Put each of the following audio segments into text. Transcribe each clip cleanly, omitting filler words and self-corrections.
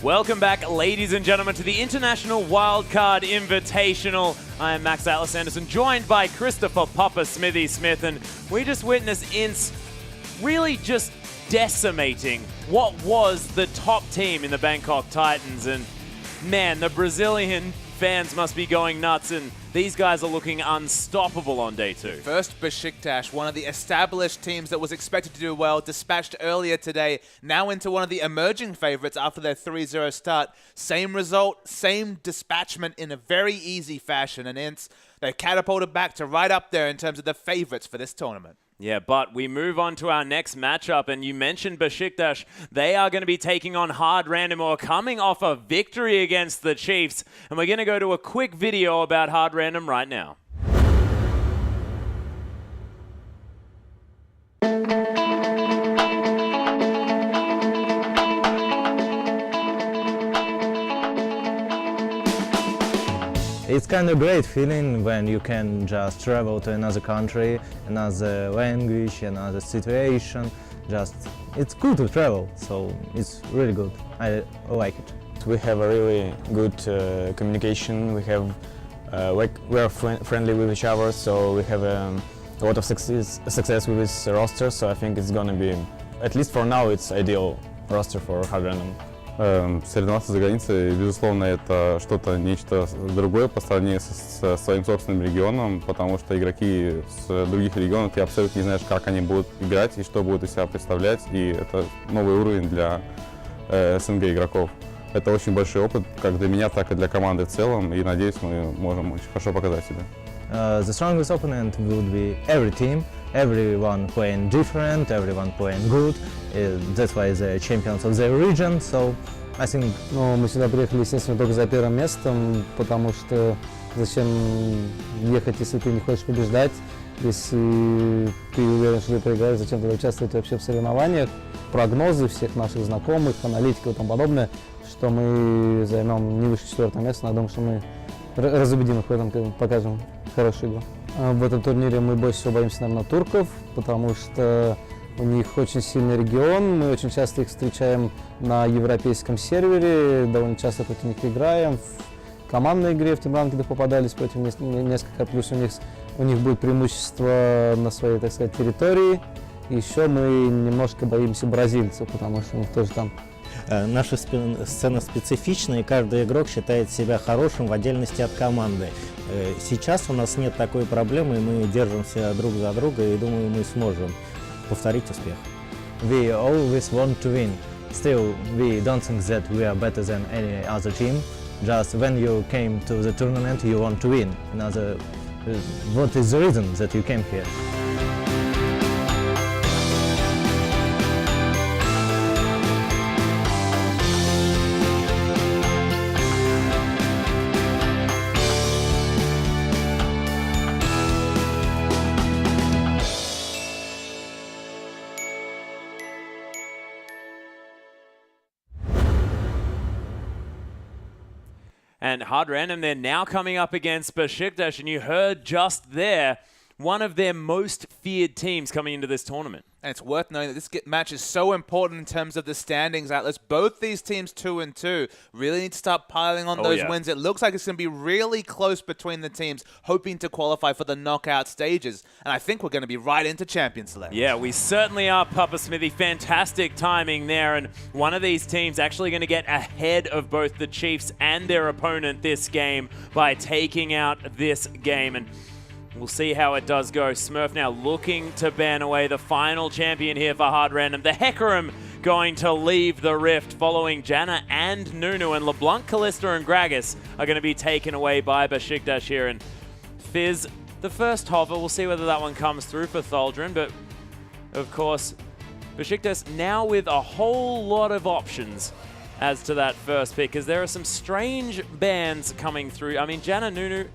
Welcome back, ladies and gentlemen, to the International Wildcard Invitational. I am Max Atlas Anderson, joined by Christopher Papa Smithy Smith, and we just witnessed Ince really just decimating what was the top team in the Bangkok Titans. And man, the Brazilian fans must be going nuts, and these guys are looking unstoppable on day two. First, Besiktas, one of the established teams that was expected to do well, dispatched earlier today, now into one of the emerging favorites after their 3-0 start. Same result, same dispatchment in a very easy fashion, and Ince, they catapulted back to right up there in terms of the favorites for this tournament. Yeah, but we move on to our next matchup, and you mentioned Besiktas. They are going to be taking on Hard Random, or coming off a victory against the Chiefs. And we're going to go to a quick video about Hard Random right now. It's kind of great feeling when you can just travel to another country, another language, another situation. It's cool to travel, so it's really good. I like it. We have a really good communication. We are friendly with each other, so we have a lot of success with this roster. So I think it's gonna be, at least for now, it's ideal roster for Hard Random. Соревноваться за границей, безусловно, это нечто другое по сравнению со своим собственным регионом, потому что игроки с других регионов, ты абсолютно не знаешь, как они будут играть и что будут из себя представлять, и это новый уровень для СНГ игроков. Это очень большой опыт, как для меня, так и для команды в целом, и надеюсь, мы можем очень хорошо показать себя. The strongest opponent would be every team. Everyone playing different, everyone playing good. That's why they're champions of their region, so I think... Ну, мы сюда приехали, естественно, только за первым местом, потому что зачем ехать, если ты не хочешь побеждать, если ты уверен, что ты проиграешь, зачем тогда участвовать вообще в соревнованиях. Прогнозы всех наших знакомых, аналитиков и тому подобное, что мы займем не выше 4-го места, но я думаю, что мы разубедим их в этом, покажем хорошую игру. В этом турнире мы больше всего боимся, наверное, турков, потому что у них очень сильный регион, мы очень часто их встречаем на европейском сервере, довольно часто против них играем. В командной игре в тимранкеды попадались против несколько, плюс у них будет преимущество на своей, так сказать, территории. Еще мы немножко боимся бразильцев, потому что у них тоже там... Наша сцена специфична, и каждый игрок считает себя хорошим в отдельности от команды. Сейчас у нас нет такой проблемы, и мы держимся друг за друга, и думаю, мы сможем повторить успех. We always want to win. Still, we don't think that we are better than any other team. Just when you came to the tournament, you want to win. What is the reason that you came here? And Hard Random, they're now coming up against Besiktas, and you heard just there, one of their most feared teams coming into this tournament. And it's worth knowing that this match is so important in terms of the standings, Atlas. Both these teams 2-2 really need to start piling on those wins. It looks like it's going to be really close between the teams, hoping to qualify for the knockout stages. And I think we're going to be right into Champions Select. Yeah, we certainly are, Papa Smithy. Fantastic timing there. And one of these teams actually going to get ahead of both the Chiefs and their opponent this game by taking out this game. And we'll see how it does go. Smurf now looking to ban away the final champion here for Hard Random. The Hecarim going to leave the Rift following Janna and Nunu. And LeBlanc, Callista and Gragas are going to be taken away by Besiktas here. And Fizz, the first hover, we'll see whether that one comes through for Tholdrin. But of course, Besiktas now with a whole lot of options as to that first pick, because there are some strange bans coming through. I mean, Janna, Nunu,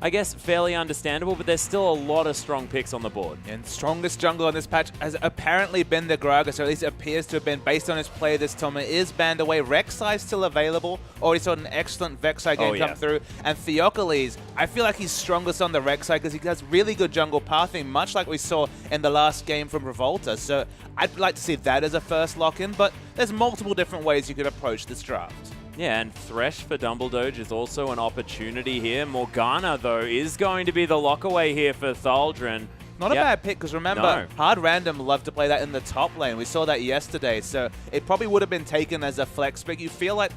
I guess fairly understandable, but there's still a lot of strong picks on the board. And strongest jungle on this patch has apparently been the Gragas, or at least it appears to have been based on his play this tournament. Is banned away. Rek'Sai still available. Already saw an excellent Vexai game come through. And Theocles, I feel like he's strongest on the Rek'Sai because he has really good jungle pathing, much like we saw in the last game from Revolta. So I'd like to see that as a first lock-in, but there's multiple different ways you could approach this draft. Yeah, and Thresh for Dumbledore is also an opportunity here. Morgana, though, is going to be the lockaway here for Thaldren. Not a bad pick, because remember, Hard Random love to play that in the top lane. We saw that yesterday, so it probably would have been taken as a flex pick. You feel like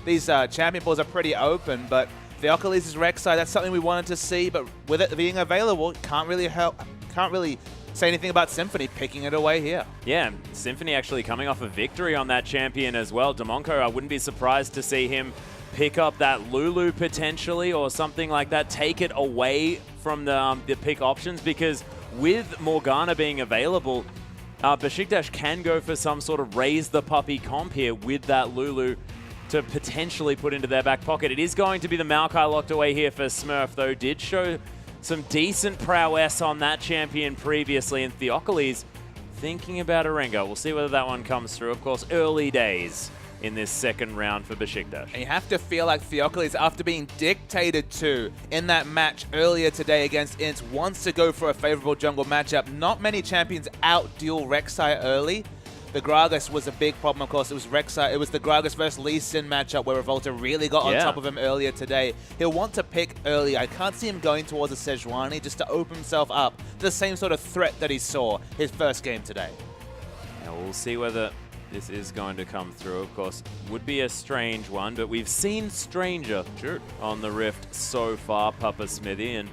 these champion pools are pretty open, but Theocles' Rek'Sai, that's something we wanted to see, but with it being available, can't really say anything about Symphony picking it away here. Yeah, Symphony actually coming off a victory on that champion as well. Damonko, I wouldn't be surprised to see him pick up that Lulu potentially or something like that, take it away from the pick options, because with Morgana being available, Besiktas can go for some sort of raise the puppy comp here with that Lulu to potentially put into their back pocket. It is going to be the Maokai locked away here for Smurf, though. Did show some decent prowess on that champion previously, and Theocles thinking about Arenga. We'll see whether that one comes through. Of course, early days in this second round for Besiktas. And you have to feel like Theocles, after being dictated to in that match earlier today against Ints, wants to go for a favorable jungle matchup. Not many champions out-duel Rek'Sai early. The Gragas was a big problem, of course. It was Rek'Sai. It was the Gragas versus Lee Sin matchup where Revolta really got on top of him earlier today. He'll want to pick early. I can't see him going towards a Sejuani just to open himself up to the same sort of threat that he saw his first game today. Yeah, we'll see whether this is going to come through. Of course, would be a strange one, but we've seen stranger on the Rift so far, Papa Smithy, and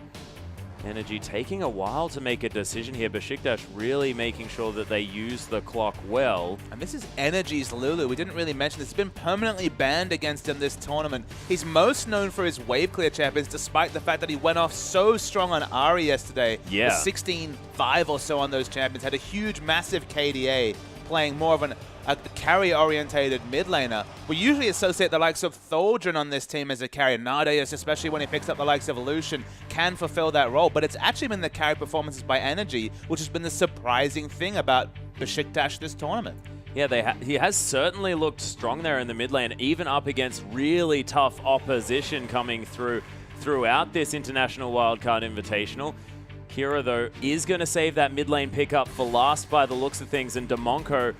Energy taking a while to make a decision here. Besiktas really making sure that they use the clock well. And this is Energy's Lulu. We didn't really mention this. It's been permanently banned against him this tournament. He's most known for his wave clear champions, despite the fact that he went off so strong on Ari yesterday. Yeah. 16-5 or so on those champions. Had a huge, massive KDA, playing more of a carry-orientated mid laner. We usually associate the likes of Thaldren on this team as a carry. Nardeus, especially when he picks up the likes of Lucian, can fulfill that role. But it's actually been the carry performances by Energy, which has been the surprising thing about Besiktas this tournament. Yeah, he has certainly looked strong there in the mid lane, even up against really tough opposition coming throughout this International Wildcard Invitational. Kira, though, is going to save that mid lane pickup for last by the looks of things, and Damonko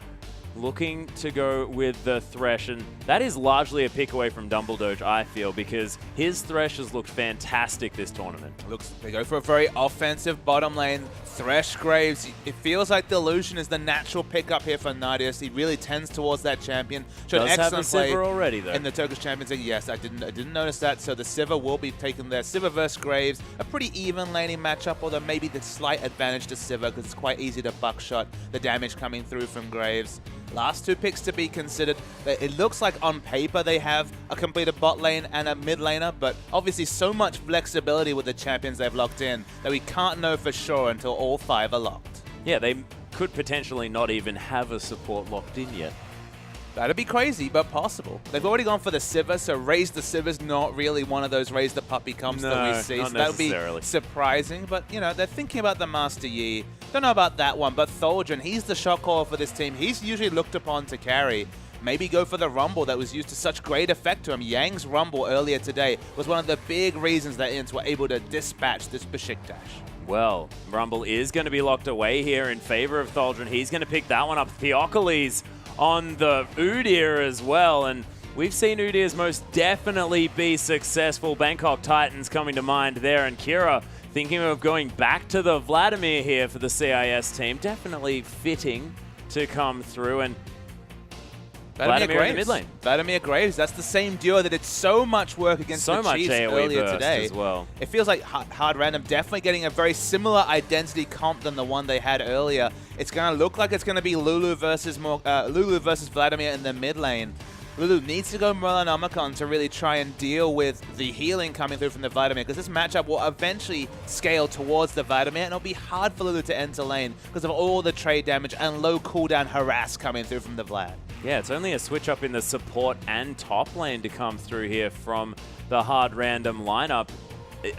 looking to go with the Thresh, and that is largely a pick away from Dumbledore, I feel, because his Thresh has looked fantastic this tournament. They go for a very offensive bottom lane. Thresh Graves, it feels like the Illusion is the natural pickup here for Nardeus. He really tends towards that champion. Showed Does excellent have a play Sivir already, though. in the Turkish Champions League. Yes, I didn't notice that. So the Sivir will be taken there. Sivir versus Graves, a pretty even laning matchup, although maybe the slight advantage to Sivir because it's quite easy to buckshot the damage coming through from Graves. Last two picks to be considered. It looks like on paper they have a completed bot lane and a mid laner, but obviously so much flexibility with the champions they've locked in that we can't know for sure until all 5 are locked. Yeah, they could potentially not even have a support locked in yet. That'd be crazy, but possible. They've already gone for the Sivir, so Raise the Sivir's not really one of those Raise the Puppy comps that we see. Not so that would be surprising, but you know, they're thinking about the Master Yi. Don't know about that one, but Thaldren, he's the shot caller for this team. He's usually looked upon to carry. Maybe go for the Rumble that was used to such great effect to him. Yang's Rumble earlier today was one of the big reasons that Ints were able to dispatch this Besiktas. Well, Rumble is going to be locked away here in favor of Thaldren. He's going to pick that one up. Theocles on the Udyr as well, and we've seen Udyrs most definitely be successful. Bangkok Titans coming to mind there, and Kira thinking of going back to the Vladimir here for the CIS team. Definitely fitting to come through, and Vladimir in the mid lane. Vladimir Graves, that's the same duo that did so much work against the Chiefs earlier today. As well. It feels like Hard Random definitely getting a very similar identity comp than the one they had earlier. It's going to look like it's going to be Lulu versus Vladimir in the mid lane. Lulu needs to go Merlinomicon to really try and deal with the healing coming through from the Vladimir, because this matchup will eventually scale towards the Vladimir, and it'll be hard for Lulu to enter lane because of all the trade damage and low cooldown harass coming through from the Vlad. Yeah, it's only a switch up in the support and top lane to come through here from the Hard Random lineup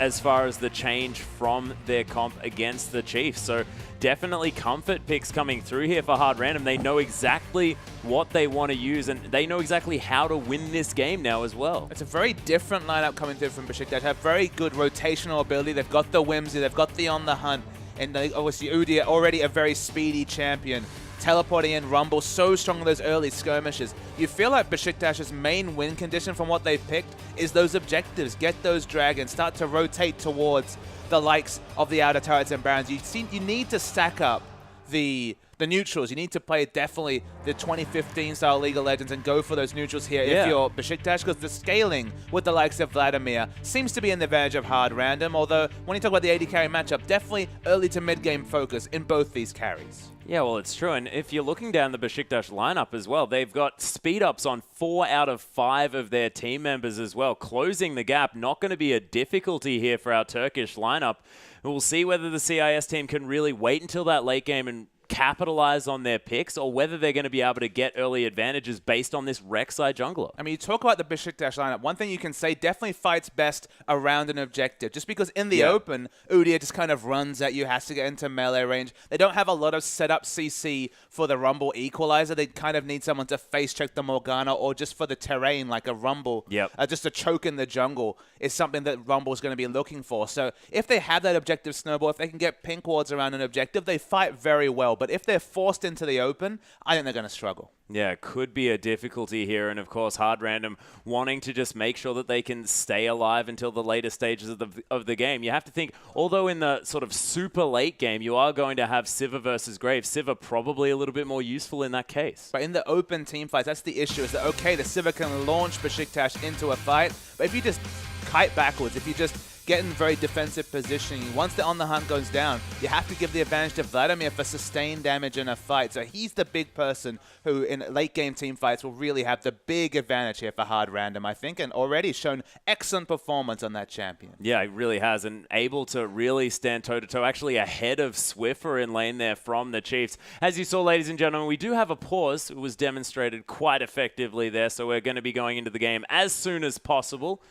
as far as the change from their comp against the Chiefs. So definitely comfort picks coming through here for Hard Random. They know exactly what they want to use, and they know exactly how to win this game now as well. It's a very different lineup coming through from Besiktas. They have very good rotational ability. They've got the Whimsy, they've got the On the Hunt, and they, obviously Udyr, already a very speedy champion. teleporting in Rumble, so strong in those early skirmishes. You feel like Besiktas's main win condition from what they've picked is those objectives. Get those dragons, start to rotate towards the likes of the outer turrets and barons. You need to stack up the neutrals. You need to play definitely the 2015 style League of Legends and go for those neutrals here if you're Besiktas, because the scaling with the likes of Vladimir seems to be in the advantage of hard random, although when you talk about the AD carry matchup, definitely early to mid game focus in both these carries. Yeah, well, it's true. And if you're looking down the Besiktas lineup as well, they've got speed ups on 4 out of 5 of their team members as well. Closing the gap, not going to be a difficulty here for our Turkish lineup. We'll see whether the CIS team can really wait until that late game and capitalize on their picks, or whether they're going to be able to get early advantages based on this Rek'Sai jungler. I mean, you talk about the Besiktas lineup. One thing you can say, definitely fights best around an objective. Just because in the open, Udyr just kind of runs at you, has to get into melee range. They don't have a lot of setup CC for the Rumble equalizer. They kind of need someone to face check the Morgana, or just for the terrain, like a Rumble. Just a choke in the jungle is something that Rumble is going to be looking for. So if they have that objective snowball, if they can get pink wards around an objective, they fight very well. But if they're forced into the open, I think they're going to struggle. Yeah, it could be a difficulty here. And of course, Hard Random wanting to just make sure that they can stay alive until the later stages of the game. You have to think, although in the sort of super late game, you are going to have Sivir versus Graves. Sivir probably a little bit more useful in that case. But in the open team fights, that's the issue, is that, okay, the Sivir can launch Besiktas into a fight, but if you just kite backwards, if you just get in very defensive positioning, once the On the Hunt goes down, you have to give the advantage to Vladimir for sustained damage in a fight. So he's the big person who in late game team fights will really have the big advantage here for Hard Random, I think, and already shown excellent performance on that champion. Yeah, he really has, and able to really stand toe-to-toe, actually ahead of Swiffer in lane there from the Chiefs. As you saw, ladies and gentlemen, we do have a pause. It was demonstrated quite effectively there, so we're going to be going into the game as soon as possible.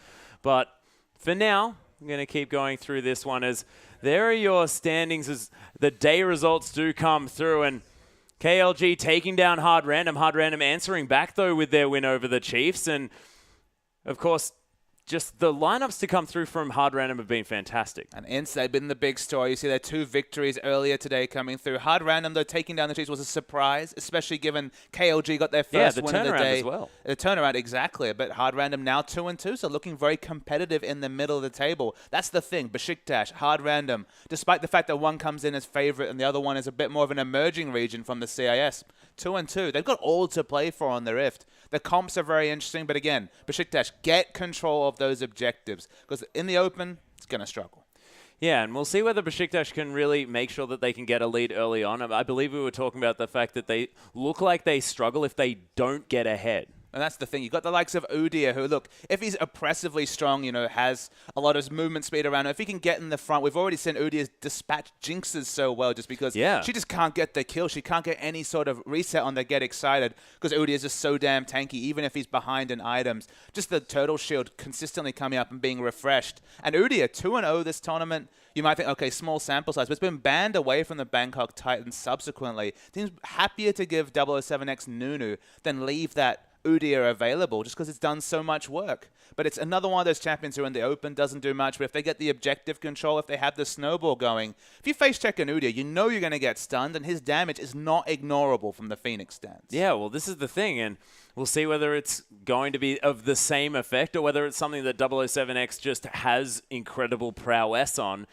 But for now, I'm going to keep going through this one, as there are your standings as the day results do come through. And KLG taking down Hard Random. Hard Random answering back, though, with their win over the Chiefs. And, of course, just the lineups to come through from Hard Random have been fantastic. And Ints, they've been the big story. You see their 2 victories earlier today coming through. Hard Random, though, taking down the Chiefs was a surprise, especially given KLG got their first win of the day. As well. The turnaround, exactly. But Hard Random now 2-2, so looking very competitive in the middle of the table. That's the thing. Besiktas, Hard Random, despite the fact that one comes in as favorite and the other one is a bit more of an emerging region from the CIS. 2-2. They've got all to play for on the Rift. The comps are very interesting, but again, Besiktas, get control of those objectives, because in the open, it's going to struggle. Yeah, and we'll see whether Besiktas can really make sure that they can get a lead early on. I believe we were talking about the fact that they look like they struggle if they don't get ahead. And that's the thing. You've got the likes of Udyr, who, look, if he's oppressively strong, you know, has a lot of movement speed around him, if he can get in the front, we've already seen Udyr's dispatch Jinxes so well just because she just can't get the kill. She can't get any sort of reset on the get excited because Udyr is just so damn tanky, even if he's behind in items. Just the turtle shield consistently coming up and being refreshed. And Udyr, 2-0 this tournament. You might think, okay, small sample size, but it's been banned away from the Bangkok Titans subsequently. Seems happier to give 007X Nunu than leave that Udyr available just because it's done so much work. But it's another one of those champions who in the open doesn't do much, but if they get the objective control, if they have the snowball going, if you face check an Udyr, you know you're going to get stunned, and his damage is not ignorable from the Phoenix stance. Yeah, well, this is the thing, and we'll see whether it's going to be of the same effect or whether it's something that 007X just has incredible prowess on.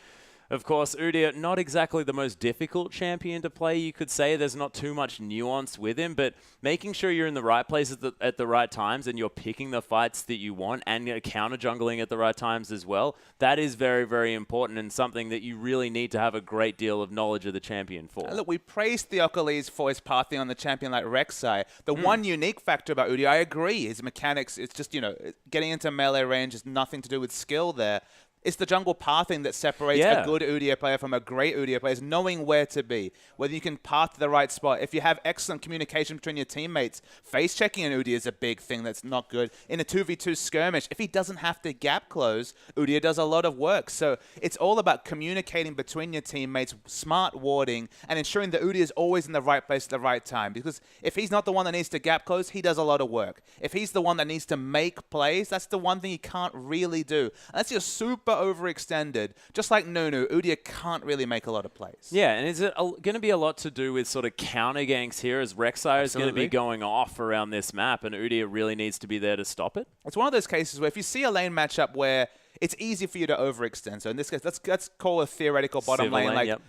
Of course, Udyr, not exactly the most difficult champion to play, you could say. There's not too much nuance with him, but making sure you're in the right place at the right times and you're picking the fights that you want and you're counter-jungling at the right times as well, that is very, very important and something that you really need to have a great deal of knowledge of the champion for. And look, we praised Theocles for his pathing on the champion like Rek'Sai. The one unique factor about Udyr, I agree, his mechanics, it's just, you know, getting into melee range has nothing to do with skill there. It's the jungle pathing that separates a good Udyr player from a great Udyr player, is knowing where to be, whether you can path to the right spot. If you have excellent communication between your teammates, face checking an Udyr is a big thing that's not good. In a 2v2 skirmish, if he doesn't have to gap close, Udyr does a lot of work. So it's all about communicating between your teammates, smart warding, and ensuring that Udyr is always in the right place at the right time. Because if he's not the one that needs to gap close, he does a lot of work. If he's the one that needs to make plays, that's the one thing he can't really do. Unless you're super overextended, just like Nunu, Udyr can't really make a lot of plays. Yeah, and is it going to be a lot to do with sort of counter ganks here, as Rek'Sai is going to be going off around this map, and Udyr really needs to be there to stop it? It's one of those cases where if you see a lane matchup where it's easy for you to overextend, so in this case, let's call a theoretical bottom Civil lane, like. Yep.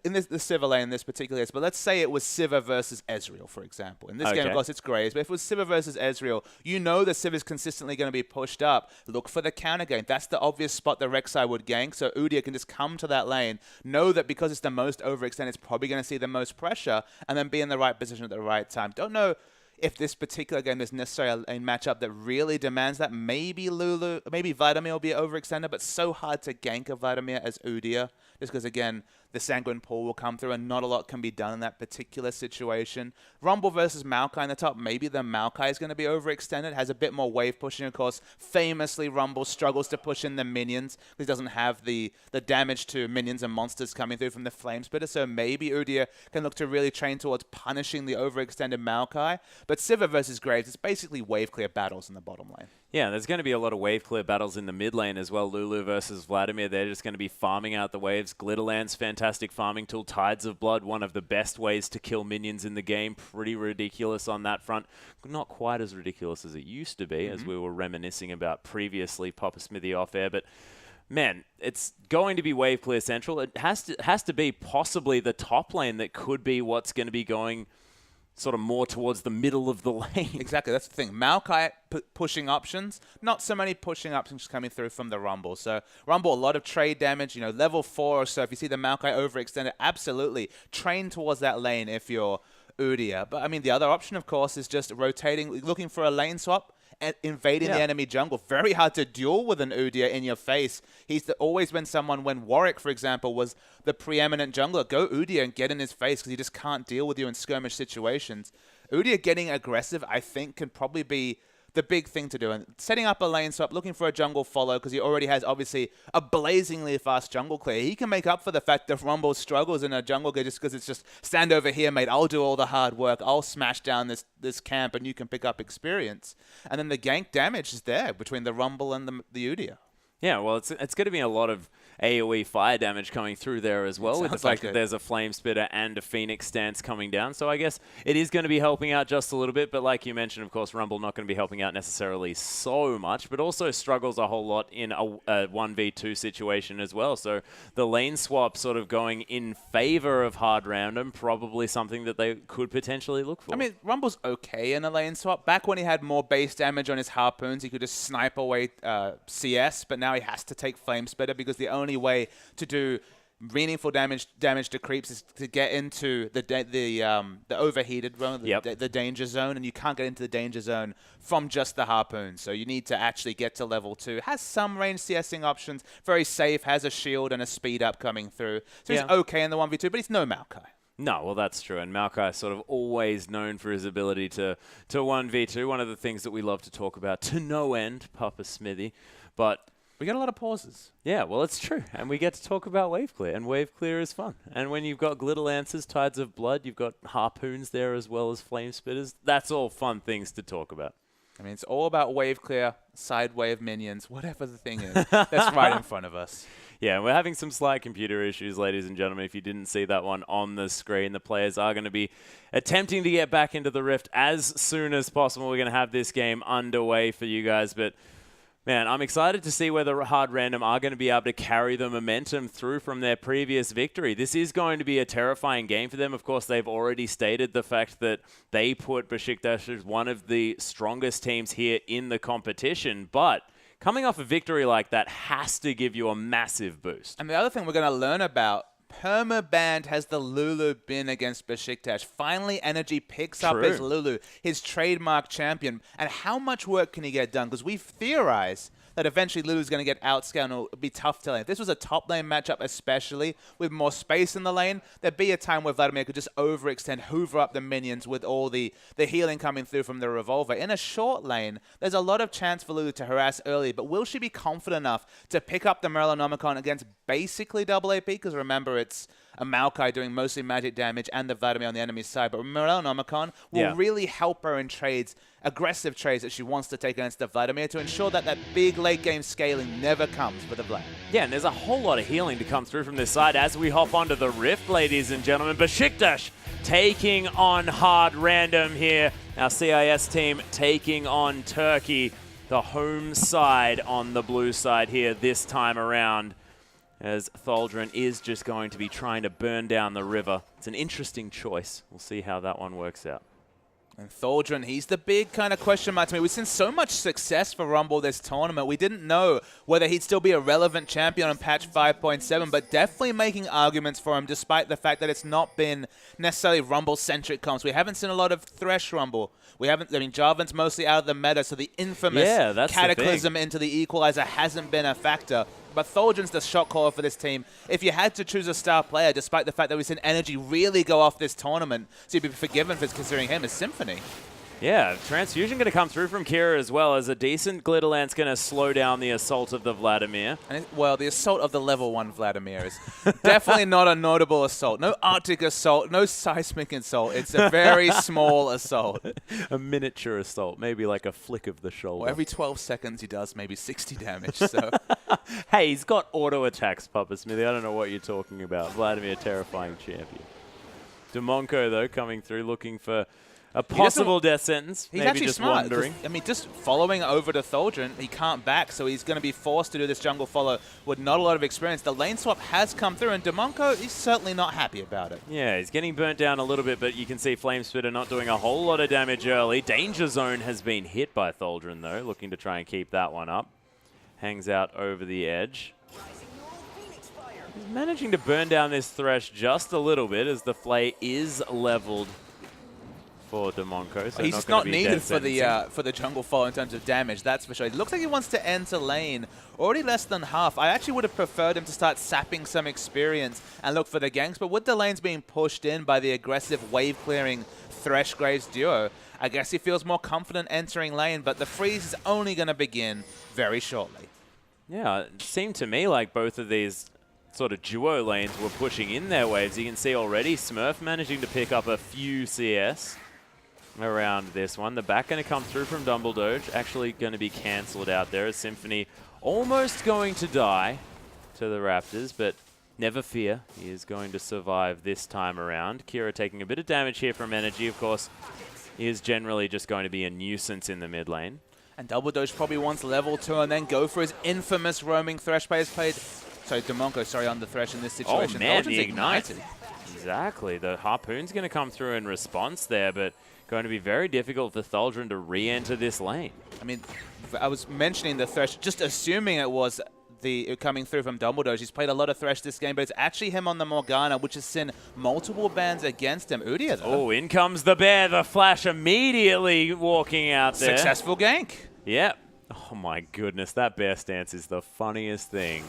In the Sivir lane in this particular case, but let's say it was Sivir versus Ezreal, for example. In this game, of course, it's Graves, but if it was Sivir versus Ezreal, you know that Sivir's consistently going to be pushed up. Look for the counter gank. That's the obvious spot that Rek'Sai would gank, so Udyr can just come to that lane, know that because it's the most overextended, it's probably going to see the most pressure, and then be in the right position at the right time. Don't know if this particular game is necessarily a matchup that really demands that. Maybe Vladimir will be overextended, but so hard to gank a Vladimir as Udyr, just because, again, the Sanguine Pool will come through and not a lot can be done in that particular situation. Rumble versus Maokai in the top. Maybe the Maokai is going to be overextended, has a bit more wave pushing, of course. Famously, Rumble struggles to push in the minions because he doesn't have the damage to minions and monsters coming through from the Flame Spitter. So maybe Udyr can look to really train towards punishing the overextended Maokai. But Sivir versus Graves, it's basically wave clear battles in the bottom lane. Yeah, there's going to be a lot of wave clear battles in the mid lane as well. Lulu versus Vladimir, they're just going to be farming out the waves. Glitterland's fantastic farming tool. Tides of Blood, one of the best ways to kill minions in the game. Pretty ridiculous on that front. Not quite as ridiculous as it used to be, as we were reminiscing about previously, Papa Smithy off air. But man, it's going to be wave clear central. It has to be possibly the top lane that could be what's going to be going sort of more towards the middle of the lane. Exactly, that's the thing. Maokai pushing options, not so many pushing options coming through from the Rumble. So Rumble, a lot of trade damage, level 4 or so. If you see the Maokai overextended, absolutely train towards that lane if you're Udyr. But I mean, the other option, of course, is just rotating, looking for a lane swap, and invading the enemy jungle. Very hard to duel with an Udyr in your face. He's always been someone, when Warwick, for example, was the preeminent jungler, go Udyr and get in his face because he just can't deal with you in skirmish situations. Udyr getting aggressive, I think, can probably be the big thing to do. And setting up a lane swap, looking for a jungle follow, because he already has, obviously, a blazingly fast jungle clear. He can make up for the fact that Rumble struggles in a jungle clear just because it's just, stand over here, mate. I'll do all the hard work. I'll smash down this camp, and you can pick up experience. And then the gank damage is there between the Rumble and the Udyr. Yeah, well, it's going to be a lot of AoE fire damage coming through there as well, with the fact that there's a Flame Spitter and a Phoenix stance coming down. So I guess it is going to be helping out just a little bit, but like you mentioned, of course, Rumble not going to be helping out necessarily so much, but also struggles a whole lot in a 1v2 situation as well. So the lane swap sort of going in favor of Hard Random, probably something that they could potentially look for. I mean, Rumble's okay in a lane swap. Back when he had more base damage on his Harpoons, he could just snipe away CS, but now he has to take Flame Spitter because the only way to do meaningful damage to creeps is to get into the overheated zone, the danger zone, and you can't get into the danger zone from just the Harpoon. So you need to actually get to level 2. Has some range CSing options, very safe, has a shield and a speed up coming through. So he's okay in the 1v2, but he's no Maokai. No, well, that's true. And Maokai is sort of always known for his ability to 1v2. One of the things that we love to talk about to no end, Papa Smithy. But we get a lot of pauses. Yeah, well, it's true. And we get to talk about wave clear, and wave clear is fun. And when you've got Glitter Lancers, Tides of Blood, you've got Harpoons there as well as Flame Spitters. That's all fun things to talk about. I mean, it's all about wave clear, side wave minions, whatever the thing is. That's right in front of us. Yeah, we're having some slight computer issues, ladies and gentlemen. If you didn't see that one on the screen, the players are going to be attempting to get back into the Rift as soon as possible. We're going to have this game underway for you guys, but man, I'm excited to see whether Hard Random are going to be able to carry the momentum through from their previous victory. This is going to be a terrifying game for them. Of course, they've already stated the fact that they put Besiktas as one of the strongest teams here in the competition, but coming off a victory like that has to give you a massive boost. And the other thing we're going to learn about, Permaband has the Lulu been against Besiktas. Finally, Energy picks up his Lulu, his trademark champion. And how much work can he get done? Because we've theorized that eventually Lulu's going to get outscaled and it'll be tough to lane. If this was a top lane matchup, especially with more space in the lane, there'd be a time where Vladimir could just overextend, hoover up the minions with all the healing coming through from the revolver. In a short lane, there's a lot of chance for Lulu to harass early, but will she be confident enough to pick up the Morellonomicon against basically double AP? Because remember, it's a Maokai doing mostly magic damage and the Vladimir on the enemy side. But Morellonomicon will really help her in trades, aggressive trades that she wants to take against the Vladimir to ensure that that big late game scaling never comes for the Vlad. Yeah, and there's a whole lot of healing to come through from this side as we hop onto the Rift, ladies and gentlemen. Besiktas taking on Hard Random here. Our CIS team taking on Turkey, the home side on the blue side here this time around, as Tholdren is just going to be trying to burn down the river. It's an interesting choice. We'll see how that one works out. And Tholdren, he's the big kind of question mark to me. We've seen so much success for Rumble this tournament. We didn't know whether he'd still be a relevant champion on patch 5.7, but definitely making arguments for him despite the fact that it's not been necessarily Rumble-centric comps. We haven't seen a lot of Thresh Rumble. We haven't, I mean, Jarvan's mostly out of the meta, so the infamous Cataclysm into the Equalizer hasn't been a factor. But Tholdren's the shot caller for this team. If you had to choose a star player, despite the fact that we've seen energy really go off this tournament, so you'd be forgiven for considering him as Symphony. Yeah, Transfusion going to come through from Kira as well, as a decent Glitterlance going to slow down the assault of the Vladimir. And well, the assault of the level 1 Vladimir is definitely not a notable assault. No Arctic assault, no seismic assault. It's a very small assault. A miniature assault, maybe like a flick of the shoulder. Well, every 12 seconds he does maybe 60 damage, so... Hey, he's got auto attacks, Papa Smithy. I don't know what you're talking about. Vladimir, terrifying champion. Demonko, though, coming through looking for a possible death sentence. He's maybe actually just smart. wandering. I mean, just following over to Tholdren, he can't back, so he's going to be forced to do this jungle follow with not a lot of experience. The lane swap has come through, and Demonko is certainly not happy about it. Yeah, he's getting burnt down a little bit, but you can see Flamespitter not doing a whole lot of damage early. Danger Zone has been hit by Tholdren, though, looking to try and keep that one up. Hangs out over the edge. He's managing to burn down this Thresh just a little bit as the Flay is leveled for Demonko. So he's not needed for the jungle fall in terms of damage, that's for sure. It looks like he wants to enter lane. Already less than half. I actually would have preferred him to start sapping some experience and look for the ganks, but with the lanes being pushed in by the aggressive wave-clearing Thresh-Graves duo, I guess he feels more confident entering lane, but the freeze is only going to begin very shortly. Yeah, it seemed to me like both of these sort of duo lanes were pushing in their waves. You can see already Smurf managing to pick up a few CS around this one. The back going to come through from Dumbledore, actually going to be cancelled out there as Symphony almost going to die to the Raptors, but never fear, he is going to survive this time around. Kira taking a bit of damage here from Energy, of course. He is generally just going to be a nuisance in the mid lane. And Double Doge probably wants level 2 and then go for his infamous roaming Thresh plays played. Sorry, Demonko, sorry, on the Thresh in this situation. Oh man, the Ignite. Exactly. The Harpoon's going to come through in response there, but going to be very difficult for Tholdren to re-enter this lane. I mean, I was mentioning the Thresh, just assuming it was the coming through from Dumbledore. He's played a lot of Thresh this game, but it's actually him on the Morgana, which has seen multiple bans against him. Udyr, though. Oh, in comes the bear. The Flash immediately walking out there. Successful gank. Yep. Oh my goodness, that bear stance is the funniest thing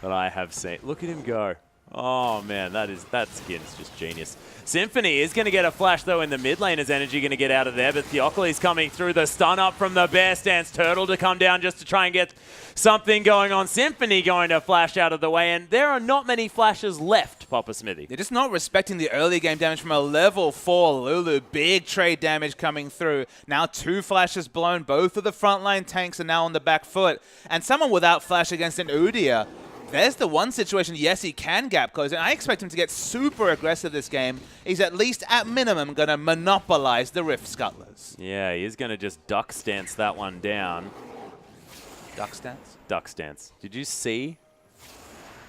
that I have seen. Look at him go. Oh man, that skin's just genius. Symphony is going to get a flash though in the mid lane as Energy going to get out of there, but Theocles coming through the stun up from the bear stance. Turtle to come down just to try and get something going on. Symphony going to flash out of the way, and there are not many flashes left, Papa Smithy. They're just not respecting the early game damage from a level 4 Lulu. Big trade damage coming through. Now 2 flashes blown. Both of the frontline tanks are now on the back foot, and someone without flash against an Udyr. There's the one situation, yes, he can gap close, and I expect him to get super aggressive this game. He's at least, at minimum, going to monopolize the Rift Scuttlers. Yeah, he is going to just duck stance that one down. Duck stance? Duck stance. Did you see?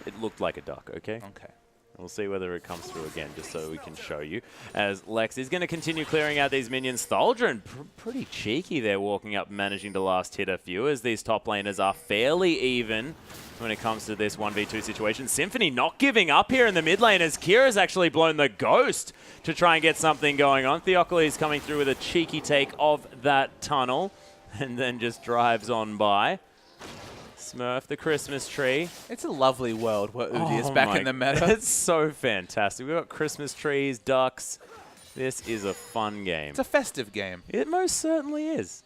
It looked like a duck, okay? Okay. We'll see whether it comes through again, just so we can show you. As Lex is going to continue clearing out these minions. Tholdren, pretty cheeky there, walking up, managing to last hit a few, as these top laners are fairly even when it comes to this 1v2 situation. Symphony not giving up here in the mid lane, as Kira's actually blown the ghost to try and get something going on. Theocles coming through with a cheeky take of that tunnel, and then just drives on by. Smurf, the Christmas tree. It's a lovely world where Udyr is back in the meta. It's so fantastic. We've got Christmas trees, ducks. This is a fun game. It's a festive game. It most certainly is.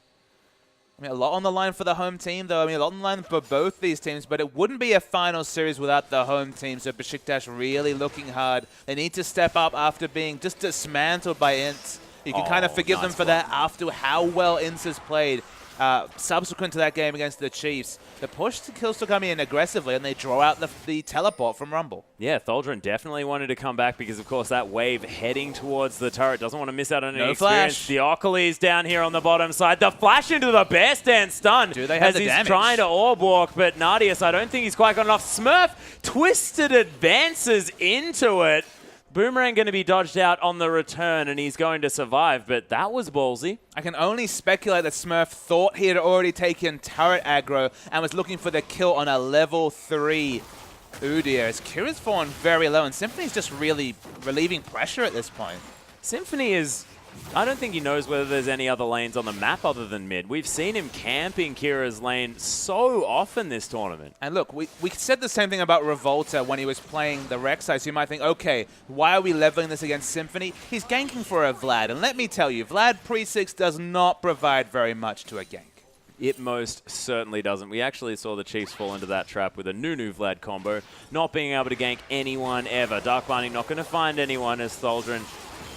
I mean, a lot on the line for the home team, though. I mean, a lot on the line for both these teams, but it wouldn't be a final series without the home team. So Besiktas really looking hard. They need to step up after being just dismantled by Ints. You can kind of forgive them for that after how well Ints has played. Subsequent to that game against the Chiefs, the push to kill still coming in aggressively, and they draw out the teleport from Rumble. Yeah, Tholdren definitely wanted to come back because, of course, that wave heading towards the turret doesn't want to miss out on any experience. Theocles down here on the bottom side. The flash into the bear stand stun as he's trying to orb walk, but Nadius, I don't think he's quite got enough. Smurf twisted advances into it. Boomerang going to be dodged out on the return, and he's going to survive, but that was ballsy. I can only speculate that Smurf thought he had already taken turret aggro and was looking for the kill on a level 3 Udyr, as Kira's fallen very low, and Symphony's just really relieving pressure at this point. Symphony is... I don't think he knows whether there's any other lanes on the map other than mid. We've seen him camping Kira's lane so often this tournament. And look, we said the same thing about Revolta when he was playing the Rek'Sai, so you might think, okay, why are we leveling this against Symphony? He's ganking for a Vlad, and let me tell you, Vlad Pre-6 does not provide very much to a gank. It most certainly doesn't. We actually saw the Chiefs fall into that trap with a Nunu Vlad combo, not being able to gank anyone ever. Dark Binding not going to find anyone as Tholdren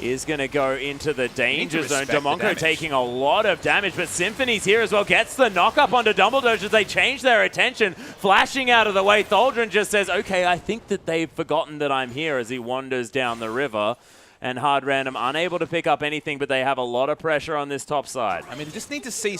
is going to go into the danger zone. Damonko taking a lot of damage, but Symphony's here as well. Gets the knock-up onto Dumbledore as they change their attention. Flashing out of the way, Tholdren just says, okay, I think that they've forgotten that I'm here as he wanders down the river. And Hard Random unable to pick up anything, but they have a lot of pressure on this top side. I mean, you just need to see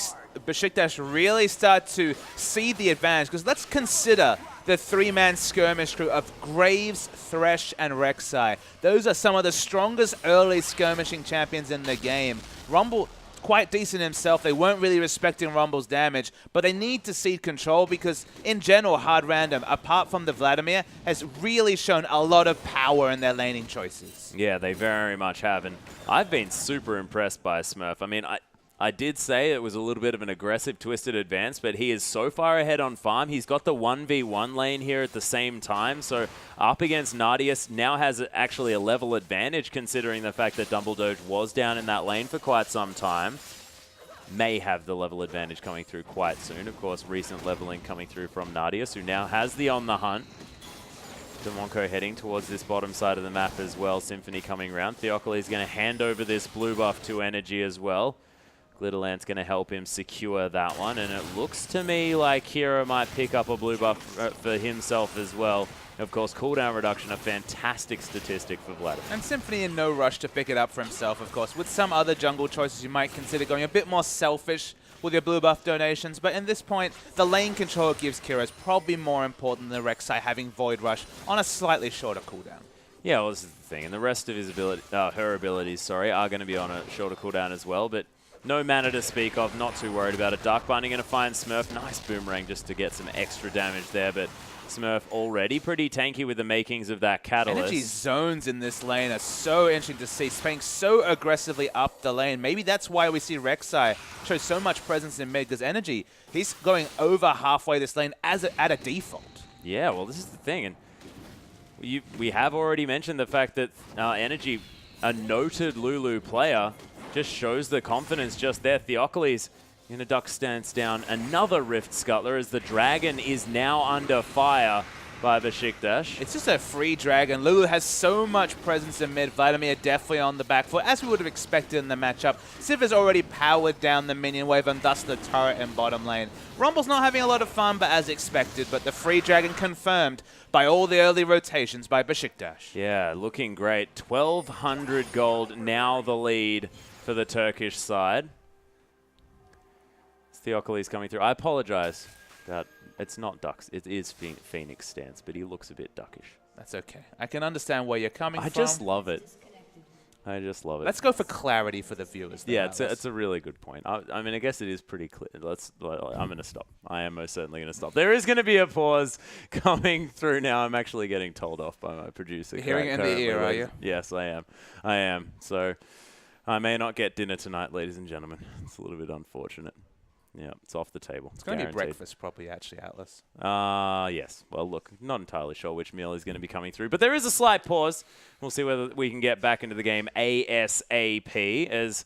Besiktas really start to see the advantage, because let's consider the three-man skirmish crew of Graves, Thresh, and Rek'Sai. Those are some of the strongest early skirmishing champions in the game. Rumble, quite decent himself. They weren't really respecting Rumble's damage, but they need to cede control because, in general, Hard Random, apart from the Vladimir, has really shown a lot of power in their laning choices. Yeah, they very much have, and I've been super impressed by Smurf. I mean, I did say it was a little bit of an aggressive twisted advance, but he is so far ahead on farm. He's got the 1v1 lane here at the same time, so up against Nadius now has actually a level advantage considering the fact that Dumbledore was down in that lane for quite some time. May have the level advantage coming through quite soon. Of course, recent leveling coming through from Nadius, who now has the on the hunt. Damonko heading towards this bottom side of the map as well. Symphony coming around. Theocles is going to hand over this blue buff to Energy as well. Glitterland's going to help him secure that one, and it looks to me like Kira might pick up a blue buff for himself as well. Of course, cooldown reduction, a fantastic statistic for Vladimir. And Symphony in no rush to pick it up for himself, of course. With some other jungle choices, you might consider going a bit more selfish with your blue buff donations, but in this point, the lane control it gives Kira is probably more important than the Rek'Sai having Void Rush on a slightly shorter cooldown. Yeah, well, this is the thing, and the rest of his ability, her abilities, are going to be on a shorter cooldown as well, but no mana to speak of, not too worried about it. Dark Binding going to find Smurf. Nice Boomerang just to get some extra damage there, but Smurf already pretty tanky with the makings of that Catalyst. Energy zones in this lane are so interesting to see, playing so aggressively up the lane. Maybe that's why we see Rek'Sai show so much presence in mid, because Energy, he's going over halfway this lane at a default. Yeah, well, this is the thing, and we have already mentioned the fact that Energy, a noted Lulu player, just shows the confidence just there. Theocles in a duck stance down. Another Rift Scuttler as the Dragon is now under fire by Besiktas. It's just a free Dragon. Lulu has so much presence in mid. Vladimir definitely on the back foot, as we would have expected in the matchup. Civ has already powered down the minion wave and thus the turret in bottom lane. Rumble's not having a lot of fun, but as expected. But the free Dragon confirmed by all the early rotations by Besiktas. Yeah, looking great. 1,200 gold, now the lead for the Turkish side. Theocles coming through. I apologize that it's not Ducks. It is Phoenix stance, but he looks a bit duckish. That's okay. I can understand where you're coming from. I just love it. I just love it. Let's go for clarity for the viewers. Yeah, it's a really good point. I mean, I guess it is pretty clear. I'm going to stop. I am most certainly going to stop. There is going to be a pause coming through now. I'm actually getting told off by my producer. You're hearing it in the ear, are you? Yes, I am. I am. So I may not get dinner tonight, ladies and gentlemen. It's a little bit unfortunate. Yeah, it's off the table. It's going to be breakfast probably, actually, Atlas. Yes. Well, look, not entirely sure which meal is going to be coming through, but there is a slight pause. We'll see whether we can get back into the game ASAP as...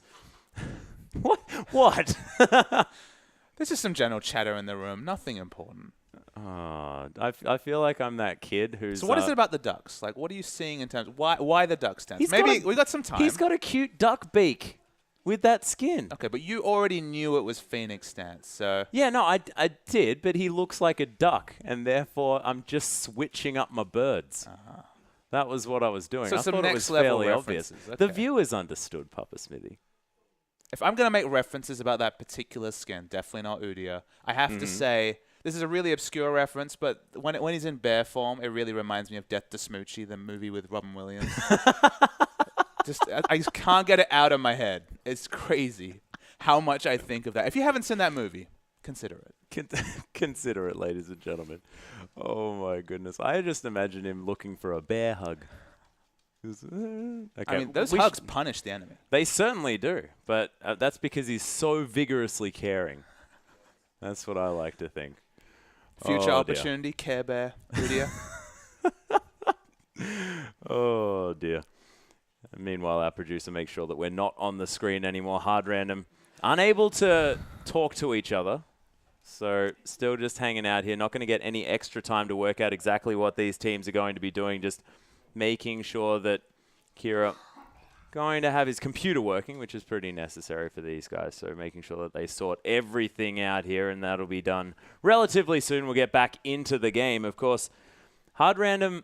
What? There's just some general chatter in the room. Nothing important. I feel like I'm that kid who's... So what is it about the ducks? Like, what are you seeing in terms of why the duck stance? Maybe we got some time. He's got a cute duck beak with that skin. Okay, but you already knew it was Phoenix stance, so... Yeah, no, I did, but he looks like a duck, and therefore I'm just switching up my birds. That was what I was doing. So I some thought it was next level fairly obvious. references. The Okay. viewers understood, Papa Smithy. If I'm going to make references about that particular skin, definitely not Udia, I have to say, this is a really obscure reference, but when he's in bear form, it really reminds me of Death to Smoochie, the movie with Robin Williams. I just can't get it out of my head. It's crazy how much I think of that. If you haven't seen that movie, consider it. Consider it, ladies and gentlemen. Oh, my goodness. I just imagine him looking for a bear hug. Okay. I mean, those hugs punish the enemy. They certainly do, but that's because he's so vigorously caring. That's what I like to think. Future Oh, opportunity, Care Bear, Udia. Oh, dear. Meanwhile, our producer makes sure that we're not on the screen anymore. Hard Random, unable to talk to each other. So still just hanging out here. Not going to get any extra time to work out exactly what these teams are going to be doing. Just making sure that Kira going to have his computer working, which is pretty necessary for these guys. So making sure that they sort everything out here, and that'll be done relatively soon. We'll get back into the game. Of course, Hard Random,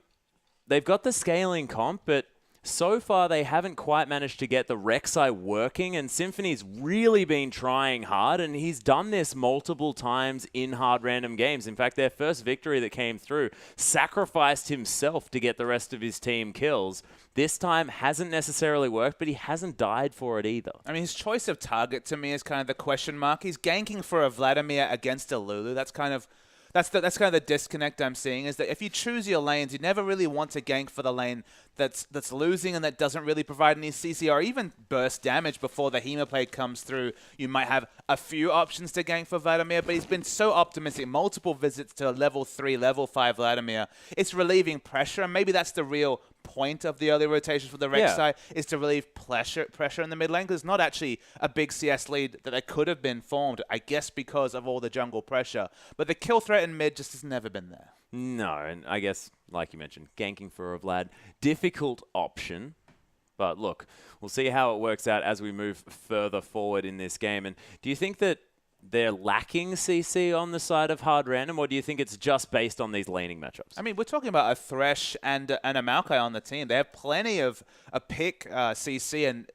they've got the scaling comp, but so far they haven't quite managed to get the Rek'Sai working, and Symphony's really been trying hard, and he's done this multiple times in Hard Random games. In fact, their first victory that came through sacrificed himself to get the rest of his team kills. This time hasn't necessarily worked, but he hasn't died for it either. I mean, his choice of target to me is kind of the question mark. He's ganking for a Vladimir against a Lulu. That's kind of the disconnect I'm seeing, is that if you choose your lanes, you never really want to gank for the lane that's losing and that doesn't really provide any CC or even burst damage before the Hemoplate comes through. You might have a few options to gank for Vladimir, but he's been so optimistic. Multiple visits to level 3, level 5 Vladimir. It's relieving pressure, and maybe that's the real point of the early rotations for the Rek'Sai, is to relieve pressure in the mid lane, because it's not actually a big CS lead that they could have been formed, I guess because of all the jungle pressure. But the kill threat in mid just has never been there. No, and I guess, like you mentioned, ganking for a Vlad, difficult option. But look, we'll see how it works out as we move further forward in this game. And do you think that they're lacking CC on the side of Hard Random, or do you think it's just based on these laning matchups? I mean, we're talking about a Thresh and a Maokai on the team. They have plenty of a pick CC, and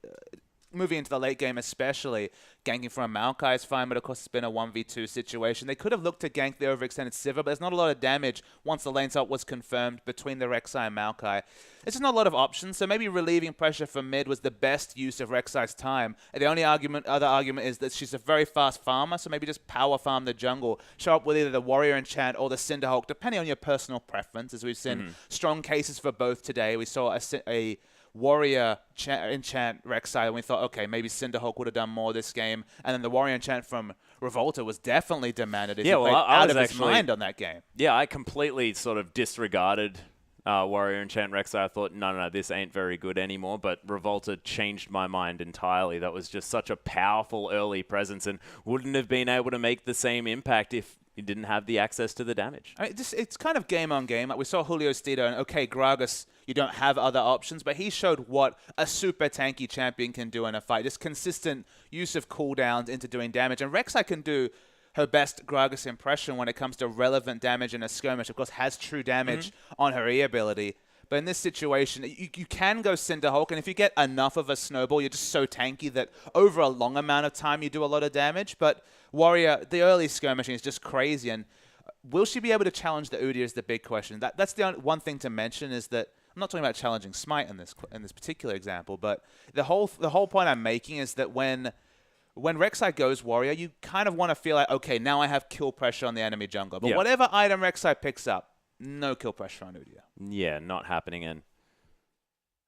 moving into the late game especially, ganking from a Maokai is fine, but of course it's been a 1v2 situation. They could have looked to gank the overextended Sivir, but there's not a lot of damage ot's the lane swap was confirmed between the Rek'Sai and Maokai. There's just not a lot of options, so maybe relieving pressure from mid was the best use of Rek'Sai's time. And the only other argument is that she's a very fast farmer, so maybe just power farm the jungle. Show up with either the Warrior Enchant or the Cinderhulk, depending on your personal preference, as we've seen strong cases for both today. We saw a Warrior Enchant Rek'Sai, and we thought, okay, maybe Cinderhulk would have done more this game. And then the Warrior Enchant from Revolta was definitely demanded. Yeah, well, I out was of his actually mind on that game. Yeah, I completely sort of disregarded Warrior Enchant Rek'Sai. I thought, no, this ain't very good anymore. But Revolta changed my mind entirely. That was just such a powerful early presence, and wouldn't have been able to make the same impact if he didn't have the access to the damage. I mean, it's kind of game on game. Like we saw Julio Stedo, and okay, Gragas, you don't have other options, but he showed what a super tanky champion can do in a fight. Just consistent use of cooldowns into doing damage. And Rek'Sai can do her best Gragas impression when it comes to relevant damage in a skirmish. Of course, has true damage on her E ability. But in this situation, you can go Cinderhulk, and if you get enough of a snowball, you're just so tanky that over a long amount of time, you do a lot of damage. But Warrior, the early skirmishing is just crazy, and will she be able to challenge the Udyr is the big question. That's the one thing to mention, is that I'm not talking about challenging Smite in this particular example, but the whole point I'm making is that when Rek'Sai goes Warrior, you kind of want to feel like, okay, now I have kill pressure on the enemy jungler. But whatever item Rek'Sai picks up, no kill pressure on Udyr. Yeah, not happening. And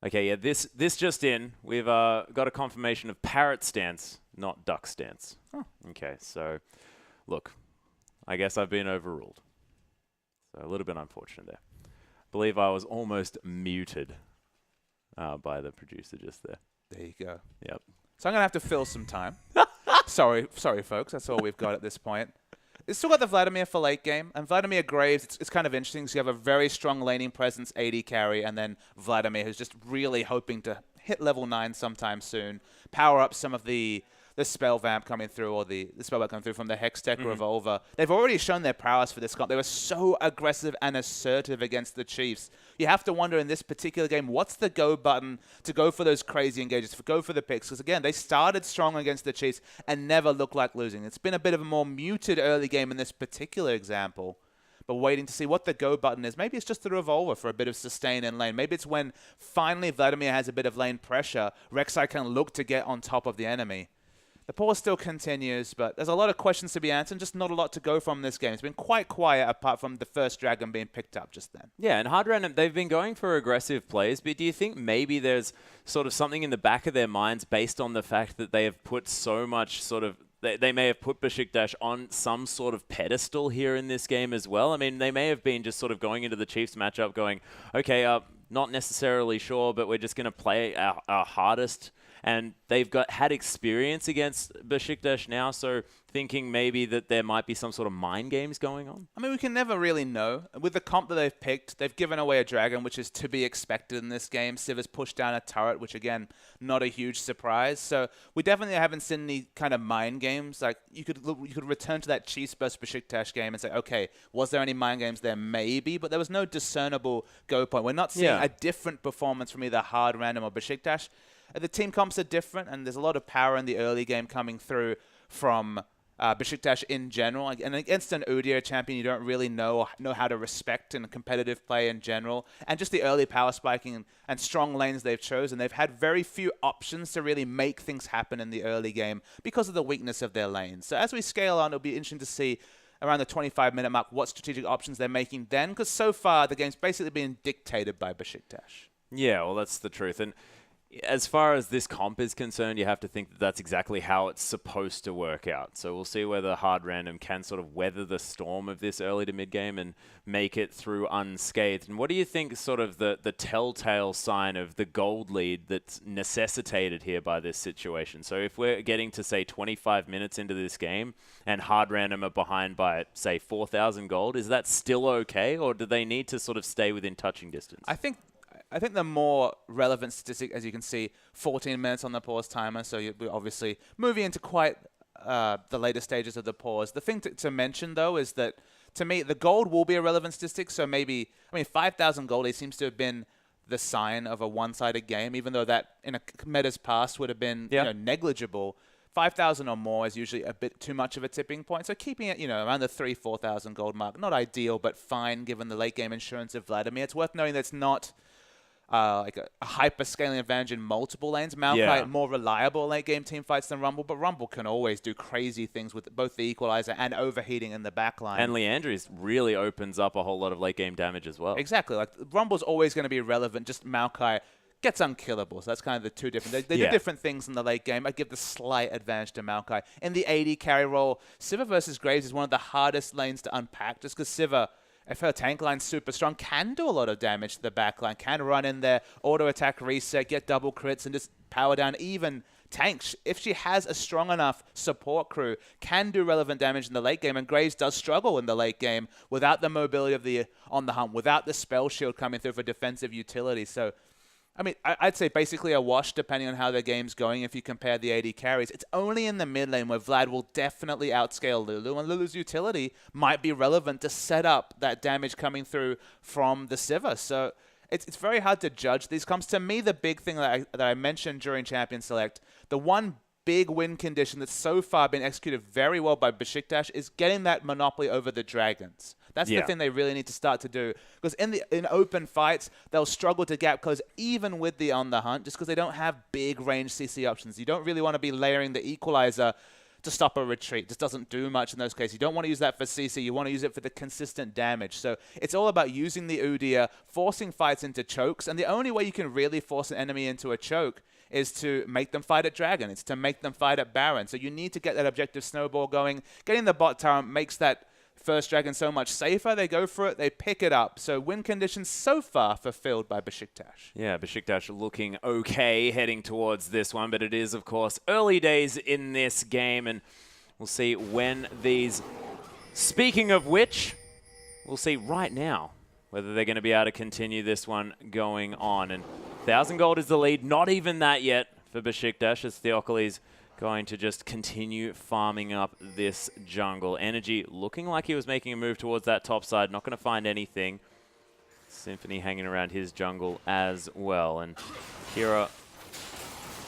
okay, yeah, this just in, we've got a confirmation of parrot stance, not duck stance. Oh. Okay, so look, I guess I've been overruled. So a little bit unfortunate there. Believe I was almost muted by the producer just there. There you go. Yep. So I'm going to have to fill some time. Sorry, folks. That's all we've got at this point. It's still got the Vladimir for late game, and Vladimir Graves, it's kind of interesting. So you have a very strong laning presence, AD carry, and then Vladimir, who's just really hoping to hit level 9 sometime soon, power up some of the spell vamp coming through, or the spell vamp coming through from the Hextech Revolver. They've already shown their prowess for this comp. They were so aggressive and assertive against the Chiefs. You have to wonder in this particular game, what's the go button to go for those crazy engages, to go for the picks? Because again, they started strong against the Chiefs and never looked like losing. It's been a bit of a more muted early game in this particular example. But waiting to see what the go button is. Maybe it's just the Revolver for a bit of sustain in lane. Maybe it's when finally Vladimir has a bit of lane pressure, Rek'Sai can look to get on top of the enemy. The pause still continues, but there's a lot of questions to be answered, and just not a lot to go from this game. It's been quite quiet apart from the first dragon being picked up just then. Yeah, and Hard Random, they've been going for aggressive plays, but do you think maybe there's sort of something in the back of their minds based on the fact that they have put so much sort of, they may have put Besiktas on some sort of pedestal here in this game as well? I mean, they may have been just sort of going into the Chiefs matchup going, okay, not necessarily sure, but we're just going to play our hardest. And they've had experience against Besiktas now, so thinking maybe that there might be some sort of mind games going on? I mean, we can never really know. With the comp that they've picked, they've given away a dragon, which is to be expected in this game. Siva's pushed down a turret, which, again, not a huge surprise. So we definitely haven't seen any kind of mind games. Like, you could return to that Chiefs versus Besiktas game and say, okay, was there any mind games there? Maybe, but there was no discernible go point. We're not seeing a different performance from either Hard Random or Besiktas. The team comps are different, and there's a lot of power in the early game coming through from Besiktas in general. And against an Udyr champion, you don't really know how to respect in competitive play in general. And just the early power spiking and strong lanes they've chosen, they've had very few options to really make things happen in the early game because of the weakness of their lanes. So as we scale on, it'll be interesting to see around the 25-minute mark what strategic options they're making then, because so far the game's basically been dictated by Besiktas. Yeah, well, that's the truth. And as far as this comp is concerned, you have to think that that's exactly how it's supposed to work out. So we'll see whether Hard Random can sort of weather the storm of this early to mid game and make it through unscathed. And what do you think is sort of the telltale sign of the gold lead that's necessitated here by this situation? So if we're getting to, say, 25 minutes into this game and Hard Random are behind by, say, 4,000 gold, is that still okay? Or do they need to sort of stay within touching distance? I think the more relevant statistic, as you can see, 14 minutes on the pause timer. So we're obviously moving into quite the later stages of the pause. The thing to mention, though, is that, to me, the gold will be a relevant statistic. So maybe, 5,000 gold seems to have been the sign of a one-sided game, even though that in a meta's past would have been negligible. 5,000 or more is usually a bit too much of a tipping point. So keeping it, around the 4,000 gold mark, not ideal, but fine given the late game insurance of Vladimir. It's worth noting that's not like a hyper-scaling advantage in multiple lanes. Maokai, more reliable late game team fights than Rumble, but Rumble can always do crazy things with both the equalizer and overheating in the backline. And Leandris really opens up a whole lot of late game damage as well. Exactly. Like, Rumble's always going to be relevant, just Maokai gets unkillable. So that's kind of the two different. They do different things in the late game. I give the slight advantage to Maokai. In the AD carry role, Siva versus Graves is one of the hardest lanes to unpack, just because Siva, if her tank line's super strong, can do a lot of damage to the back line, can run in there, auto-attack, reset, get double crits, and just power down even tanks. If she has a strong enough support crew, can do relevant damage in the late game, and Graves does struggle in the late game without the mobility of the on the hump, without the spell shield coming through for defensive utility. So, I'd say basically a wash depending on how their game's going if you compare the AD carries. It's only in the mid lane where Vlad will definitely outscale Lulu, and Lulu's utility might be relevant to set up that damage coming through from the Siva. So it's very hard to judge these comps. To me, the big thing that I mentioned during Champion Select, the one big win condition that's so far been executed very well by Besiktas is getting that monopoly over the Dragons. That's the thing they really need to start to do. Because in open fights, they'll struggle to gap close even with the On The Hunt, just because they don't have big range CC options. You don't really want to be layering the equalizer to stop a retreat. Just doesn't do much in those cases. You don't want to use that for CC. You want to use it for the consistent damage. So it's all about using the Udyr, forcing fights into chokes. And the only way you can really force an enemy into a choke is to make them fight at Dragon. It's to make them fight at Baron. So you need to get that objective snowball going. Getting the bot tower makes that First Dragon so much safer. They go for it. They pick it up. So win conditions so far fulfilled by Besiktas. Yeah, Besiktas looking okay heading towards this one, but it is, of course, early days in this game, and we'll see when these... Speaking of which, we'll see right now whether they're going to be able to continue this one going on. And 1,000 gold is the lead. Not even that yet for Besiktas, as Theocles going to just continue farming up this jungle. Energy looking like he was making a move towards that top side. Not going to find anything. Symphony hanging around his jungle as well. And Kira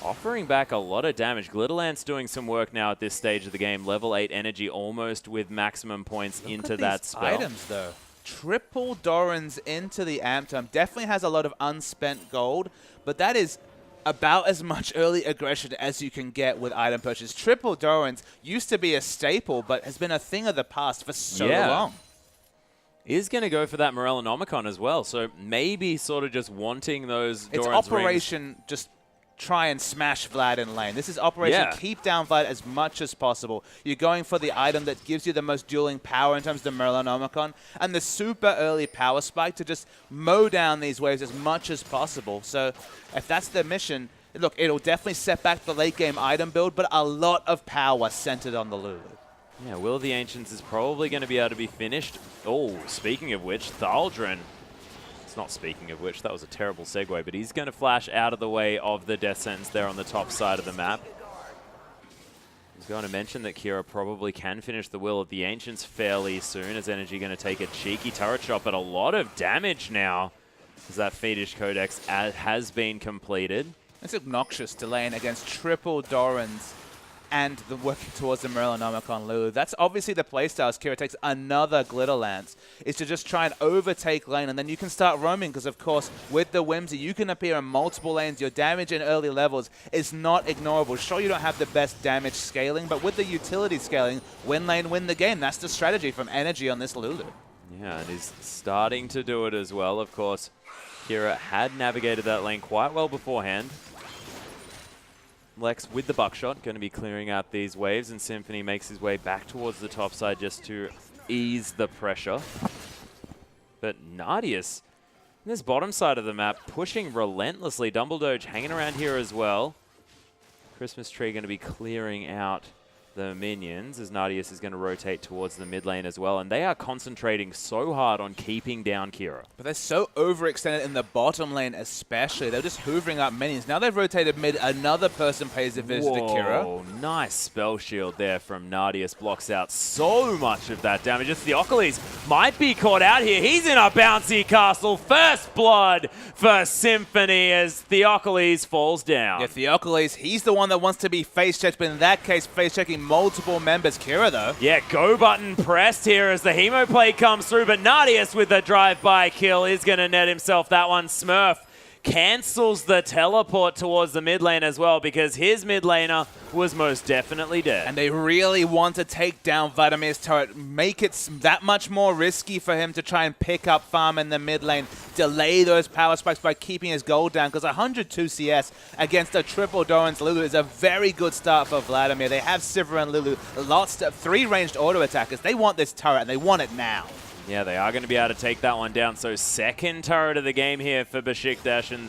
offering back a lot of damage. Glitterland's doing some work now at this stage of the game. Level 8 energy almost with maximum points into that spell. Items though. Triple Doran's into the Amp Tome. Definitely has a lot of unspent gold, but that is about as much early aggression as you can get with item purchase. Triple Doran's used to be a staple, but has been a thing of the past for so long. Is going to go for that Morellonomicon as well, so maybe sort of just wanting those It's Doran's Operation rings. Just try and smash Vlad in lane. This is Operation keep down Vlad as much as possible. You're going for the item that gives you the most dueling power in terms of the Morellonomicon, and the super early power spike to just mow down these waves as much as possible. So if that's the mission, look, it'll definitely set back the late game item build, but a lot of power centered on the Lulu. Yeah, Will of the Ancients is probably going to be able to be finished. Oh, speaking of which, Thaldrun. It's not speaking of which, that was a terrible segue, but he's going to flash out of the way of the death sentence there on the top side of the map. I was going to mention that Kira probably can finish the Will of the Ancients fairly soon, as Energy going to take a cheeky turret shot, but a lot of damage now as that Fetish Codex has been completed. It's obnoxious to lane against triple Dorans and the working towards the Morellonomicon Lulu. That's obviously the playstyle as Kira takes another Glitter Lance, is to just try and overtake lane, and then you can start roaming, because of course with the Whimsy you can appear in multiple lanes. Your damage in early levels is not ignorable. Sure, you don't have the best damage scaling, but with the utility scaling, win lane, win the game. That's the strategy from Energy on this Lulu. Yeah, and he's starting to do it as well. Of course, Kira had navigated that lane quite well beforehand. Lex with the buckshot, going to be clearing out these waves, and Symphony makes his way back towards the top side just to ease the pressure. But Nardius, in this bottom side of the map, pushing relentlessly. Dumbledoge hanging around here as well. Christmas Tree going to be clearing out the minions, as Nardius is going to rotate towards the mid lane as well, and they are concentrating so hard on keeping down Kira. But they're so overextended in the bottom lane especially. They're just hoovering up minions. Now they've rotated mid, another person pays a visit to Kira. Oh, nice spell shield there from Nardius. Blocks out so much of that damage. It's Theocles might be caught out here. He's in a bouncy castle. First blood for Symphony as Theocles falls down. Yeah, Theocles, he's the one that wants to be face-checked, but in that case, face-checking multiple members. Kira, though. Yeah, go button pressed here as the Hemo play comes through, but Nardius with a drive-by kill is going to net himself that one. Smurf cancels the teleport towards the mid lane as well, because his mid laner was most definitely dead. And they really want to take down Vladimir's turret, make it that much more risky for him to try and pick up farm in the mid lane, delay those power spikes by keeping his gold down, because 102 CS against a triple Doran's Lulu is a very good start for Vladimir. They have Sivir and Lulu, lots of 3 ranged auto attackers. They want this turret, and they want it now. Yeah, they are going to be able to take that one down. So second turret of the game here for Besiktas, and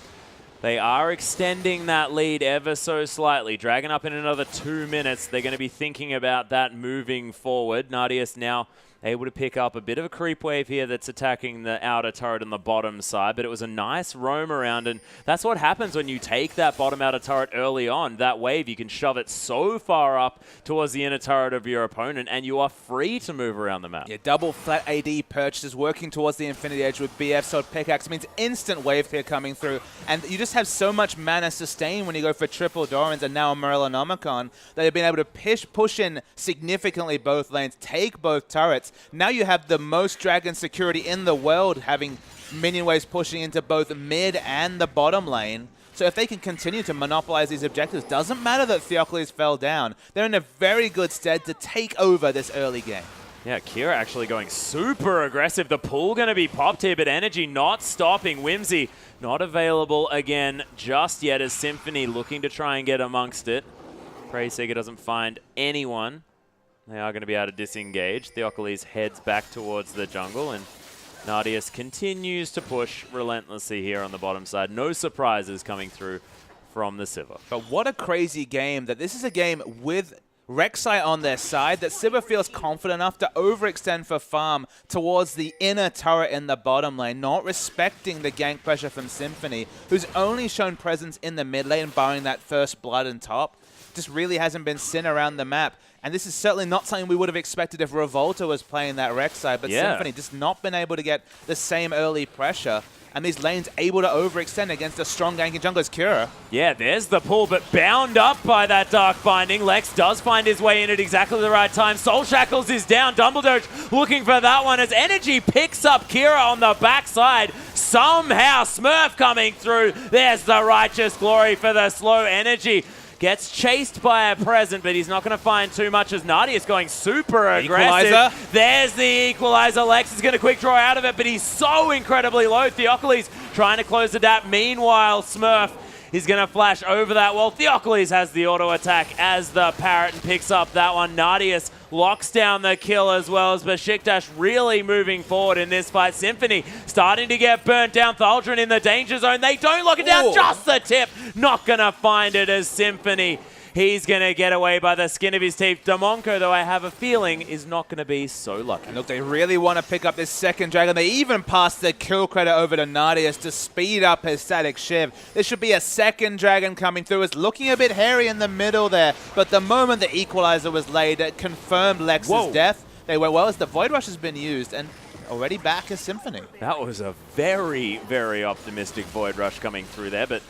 they are extending that lead ever so slightly. Dragon up in another 2 minutes. They're going to be thinking about that moving forward. Nardius now able to pick up a bit of a creep wave here that's attacking the outer turret on the bottom side, but it was a nice roam around, and that's what happens when you take that bottom outer turret early on. That wave, you can shove it so far up towards the inner turret of your opponent, and you are free to move around the map. Yeah, double flat AD purchases working towards the Infinity Edge with BF Sword Pickaxe means instant wave clear coming through, and you just have so much mana sustain when you go for triple Dorans and now a Morellonomicon that they've been able to push in significantly both lanes, take both turrets. Now you have the most dragon security in the world, having minion waves pushing into both mid and the bottom lane. So if they can continue to monopolize these objectives, doesn't matter that Theocles fell down. They're in a very good stead to take over this early game. Yeah, Kira actually going super aggressive. The pull going to be popped here, but Energy not stopping. Whimsy not available again just yet, as Symphony looking to try and get amongst it. Pray Sega doesn't find anyone. They are going to be able to disengage. Theocles heads back towards the jungle, and Nardius continues to push relentlessly here on the bottom side. No surprises coming through from the Sivir. But what a crazy game that this is a game with Rek'Sai on their side, that Sivir feels confident enough to overextend for farm towards the inner turret in the bottom lane, not respecting the gank pressure from Symphony, who's only shown presence in the mid lane, barring that first blood and top. Just really hasn't been seen around the map. And this is certainly not something we would have expected if Revolta was playing that Rek'Sai, but Symphony just not been able to get the same early pressure. And these lanes able to overextend against a strong ganking jungle as Kira. Yeah, there's the pull, but bound up by that Dark Binding. Lex does find his way in at exactly the right time. Soul Shackles is down. Dumbledore looking for that one as Energy picks up Kira on the backside. Somehow, Smurf coming through. There's the Righteous Glory for the slow Energy. Gets chased by a present, but he's not going to find too much as Nardius going super aggressive. Equalizer. There's the equalizer. Lex is going to quick draw out of it, but he's so incredibly low. Theocles trying to close the gap. Meanwhile, Smurf is going to flash over that wall. Theocles has the auto attack as the Parrot and picks up that one. Nardius locks down the kill as well as Besiktas really moving forward in this fight. Symphony starting to get burnt down. Thaldrin in the danger zone. They don't lock it down. Just the tip. Not going to find it as Symphony. He's going to get away by the skin of his teeth. Damonko, though I have a feeling, is not going to be so lucky. And look, they really want to pick up this second dragon. They even passed the kill credit over to Nardius to speed up his static shiv. There should be a second dragon coming through. It's looking a bit hairy in the middle there. But the moment the equalizer was laid, it confirmed Lex's death. They went well as the Void Rush has been used and already back as Symphony. That was a very, very optimistic Void Rush coming through there, but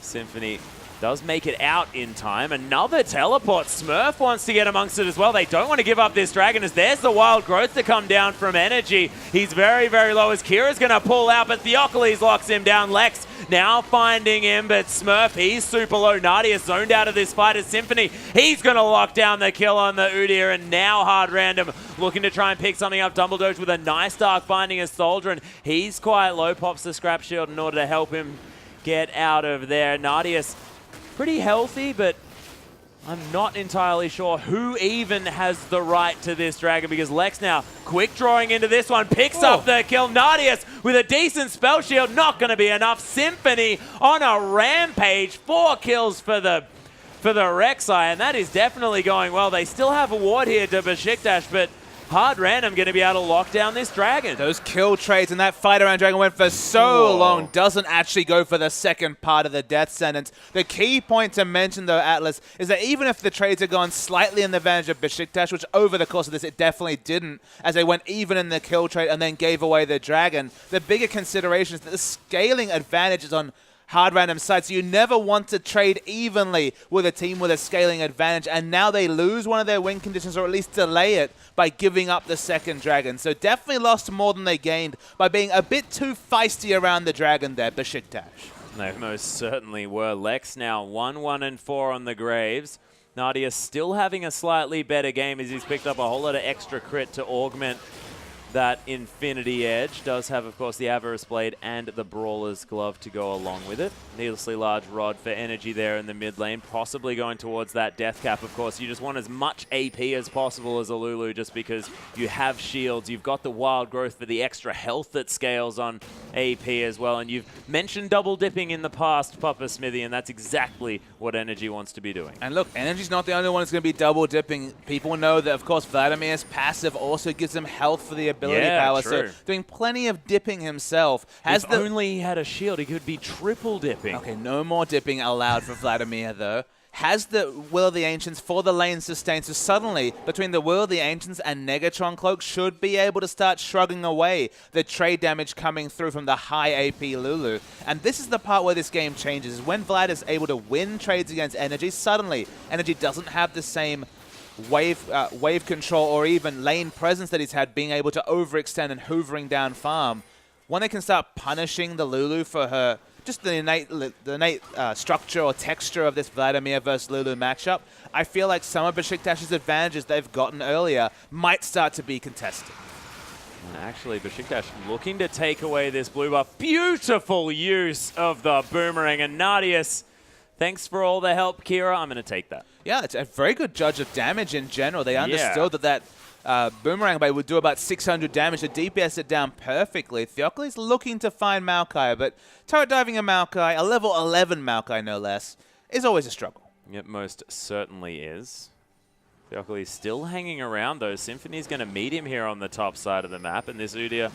Symphony does make it out in time. Another teleport. Smurf wants to get amongst it as well. They don't want to give up this dragon as there's the wild growth to come down from Energy. He's very, very low as Kira's going to pull out, but Theocles locks him down. Lex now finding him, but Smurf, he's super low. Nardius zoned out of this fight as Symphony. He's going to lock down the kill on the Udyr, and now Hard Random looking to try and pick something up. Dumbledore with a nice Dark Binding as Thaldrin. He's quite low, pops the Scrap Shield in order to help him get out of there. Nardius pretty healthy, but I'm not entirely sure who even has the right to this dragon because Lex now quick drawing into this one, picks up the kill. Nardius with a decent spell shield, not going to be enough. Symphony on a rampage, 4 kills for the Rek'Sai, and that is definitely going well. They still have a ward here to Besiktas, but Hard Random going to be able to lock down this dragon. Those kill trades and that fight around dragon went for so long, doesn't actually go for the second part of the death sentence. The key point to mention though, Atlas, is that even if the trades had gone slightly in the advantage of Besiktas, which over the course of this it definitely didn't, as they went even in the kill trade and then gave away the dragon, the bigger consideration is that the scaling advantage is on Hard Random side, so you never want to trade evenly with a team with a scaling advantage, and now they lose one of their win conditions or at least delay it by giving up the second dragon. So definitely lost more than they gained by being a bit too feisty around the dragon there, Besiktas. They most certainly were. Lex now 1-1-4 on the Graves. Nadia still having a slightly better game as he's picked up a whole lot of extra crit to augment that Infinity Edge. Does have, of course, the Avarice Blade and the Brawler's Glove to go along with it. Needlessly large rod for Energy there in the mid lane, possibly going towards that death cap, of course. You just want as much AP as possible as a Lulu just because you have shields. You've got the wild growth for the extra health that scales on AP as well. And you've mentioned double dipping in the past, Papa Smithy, and that's exactly what Energy wants to be doing. And look, Energy's not the only one that's going to be double dipping. People know that, of course, Vladimir's passive also gives him health for the ability power, true. so doing plenty of dipping himself. If only he had a shield, he could be triple dipping. Okay, no more dipping allowed for Vladimir, though. Has the Will of the Ancients for the lane sustained, so suddenly, between the Will of the Ancients and Negatron Cloak, should be able to start shrugging away the trade damage coming through from the high AP Lulu. And this is the part where this game changes, is when Vlad is able to win trades against Energy, suddenly Energy doesn't have the same wave control or even lane presence that he's had, being able to overextend and hoovering down farm. When they can start punishing the Lulu for her, just the innate structure or texture of this Vladimir versus Lulu matchup, I feel like some of Besiktas' advantages they've gotten earlier might start to be contested. And actually, Besiktas looking to take away this blue buff. Beautiful use of the boomerang, and Nardius, Thanks for all the help, Kira. I'm going to take that. Yeah, it's a very good judge of damage in general. They understood that Boomerang Blade would do about 600 damage. The DPS it down perfectly. Theocles looking to find Maokai, but turret diving a Maokai, a level 11 Maokai no less, is always a struggle. It most certainly is. Theocles still hanging around, though. Symphony's going to meet him here on the top side of the map, and this Udyr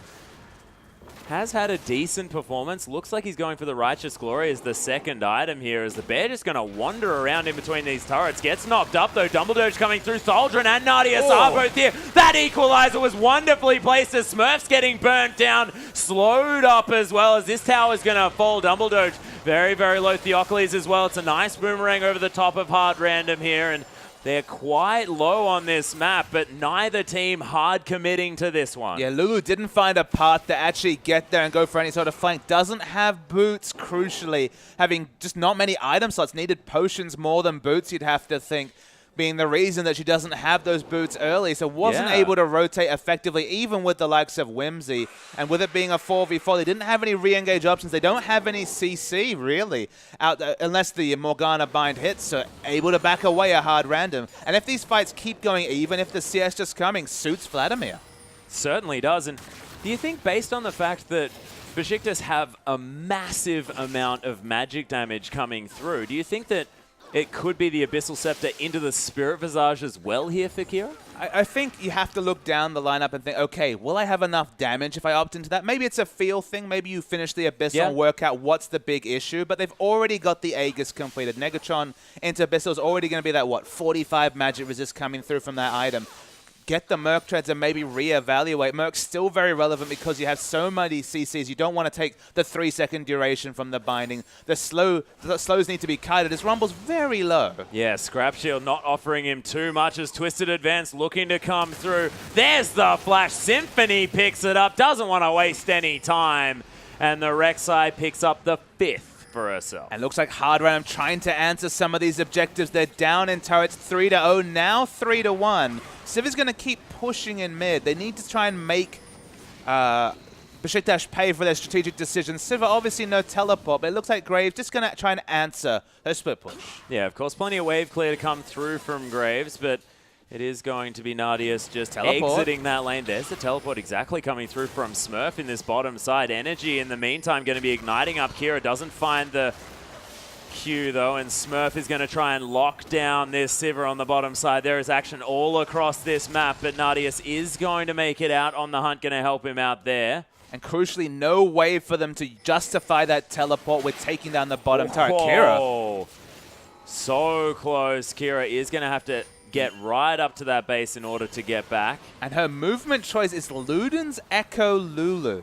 has had a decent performance. Looks like he's going for the Righteous Glory as the second item here, as the bear just going to wander around in between these turrets. Gets knocked up, though. Dumbledore coming through. Soldrin and Nadius are both here. That equalizer was wonderfully placed as Smurf's getting burnt down. Slowed up as well, as this tower's going to fall. Dumbledore very, very low. Theocles as well. It's a nice boomerang over the top of Hard Random here, and they're quite low on this map, but neither team hard committing to this one. Yeah, Lulu didn't find a path to actually get there and go for any sort of flank. Doesn't have boots, crucially. Having just not many item slots. Needed potions more than boots, you'd have to think, being the reason that she doesn't have those boots early. So wasn't able to rotate effectively, even with the likes of Whimsy. And with it being a 4v4, they didn't have any re-engage options. They don't have any CC, really, out unless the Morgana bind hits. So able to back away a Hard Random. And if these fights keep going, even if the CS just coming, suits Vladimir. Certainly does. And do you think, based on the fact that Besiktas have a massive amount of magic damage coming through, do you think that it could be the Abyssal Scepter into the Spirit Visage as well here for Kira? I think you have to look down the lineup and think, okay, will I have enough damage if I opt into that? Maybe it's a feel thing. Maybe you finish the Abyssal and work out what's the big issue. But they've already got the Aegis completed. Negatron into Abyssal is already going to be that, 45 magic resist coming through from that item. Get the Merc Treads and maybe reevaluate. Merc's still very relevant because you have so many CCs. You don't want to take the 3-second duration from the binding. The slows need to be kited. His Rumble's very low. Yeah, Scrap Shield not offering him too much as Twisted Advance looking to come through. There's the flash. Symphony picks it up. Doesn't want to waste any time. And the Rek'Sai picks up the 5th for herself. And looks like Hard Random trying to answer some of these objectives. They're down in turrets 3-0, now 3-1. Civ is going to keep pushing in mid. They need to try and make Besiktas pay for their strategic decisions. Civ obviously no teleport, but it looks like Graves just going to try and answer her split push. Yeah, of course, plenty of wave clear to come through from Graves, but it is going to be Nadius just exiting that lane. There's the teleport exactly coming through from Smurf in this bottom side. Energy in the meantime going to be igniting up. Kira doesn't find the Q though, and Smurf is going to try and lock down this Sivir on the bottom side. There is action all across this map, but Nadius is going to make it out on the hunt, going to help him out there. And crucially, no way for them to justify that teleport with taking down the bottom turret. Kira. So close. Kira is going to have to get right up to that base in order to get back. And her movement choice is Luden's Echo Lulu.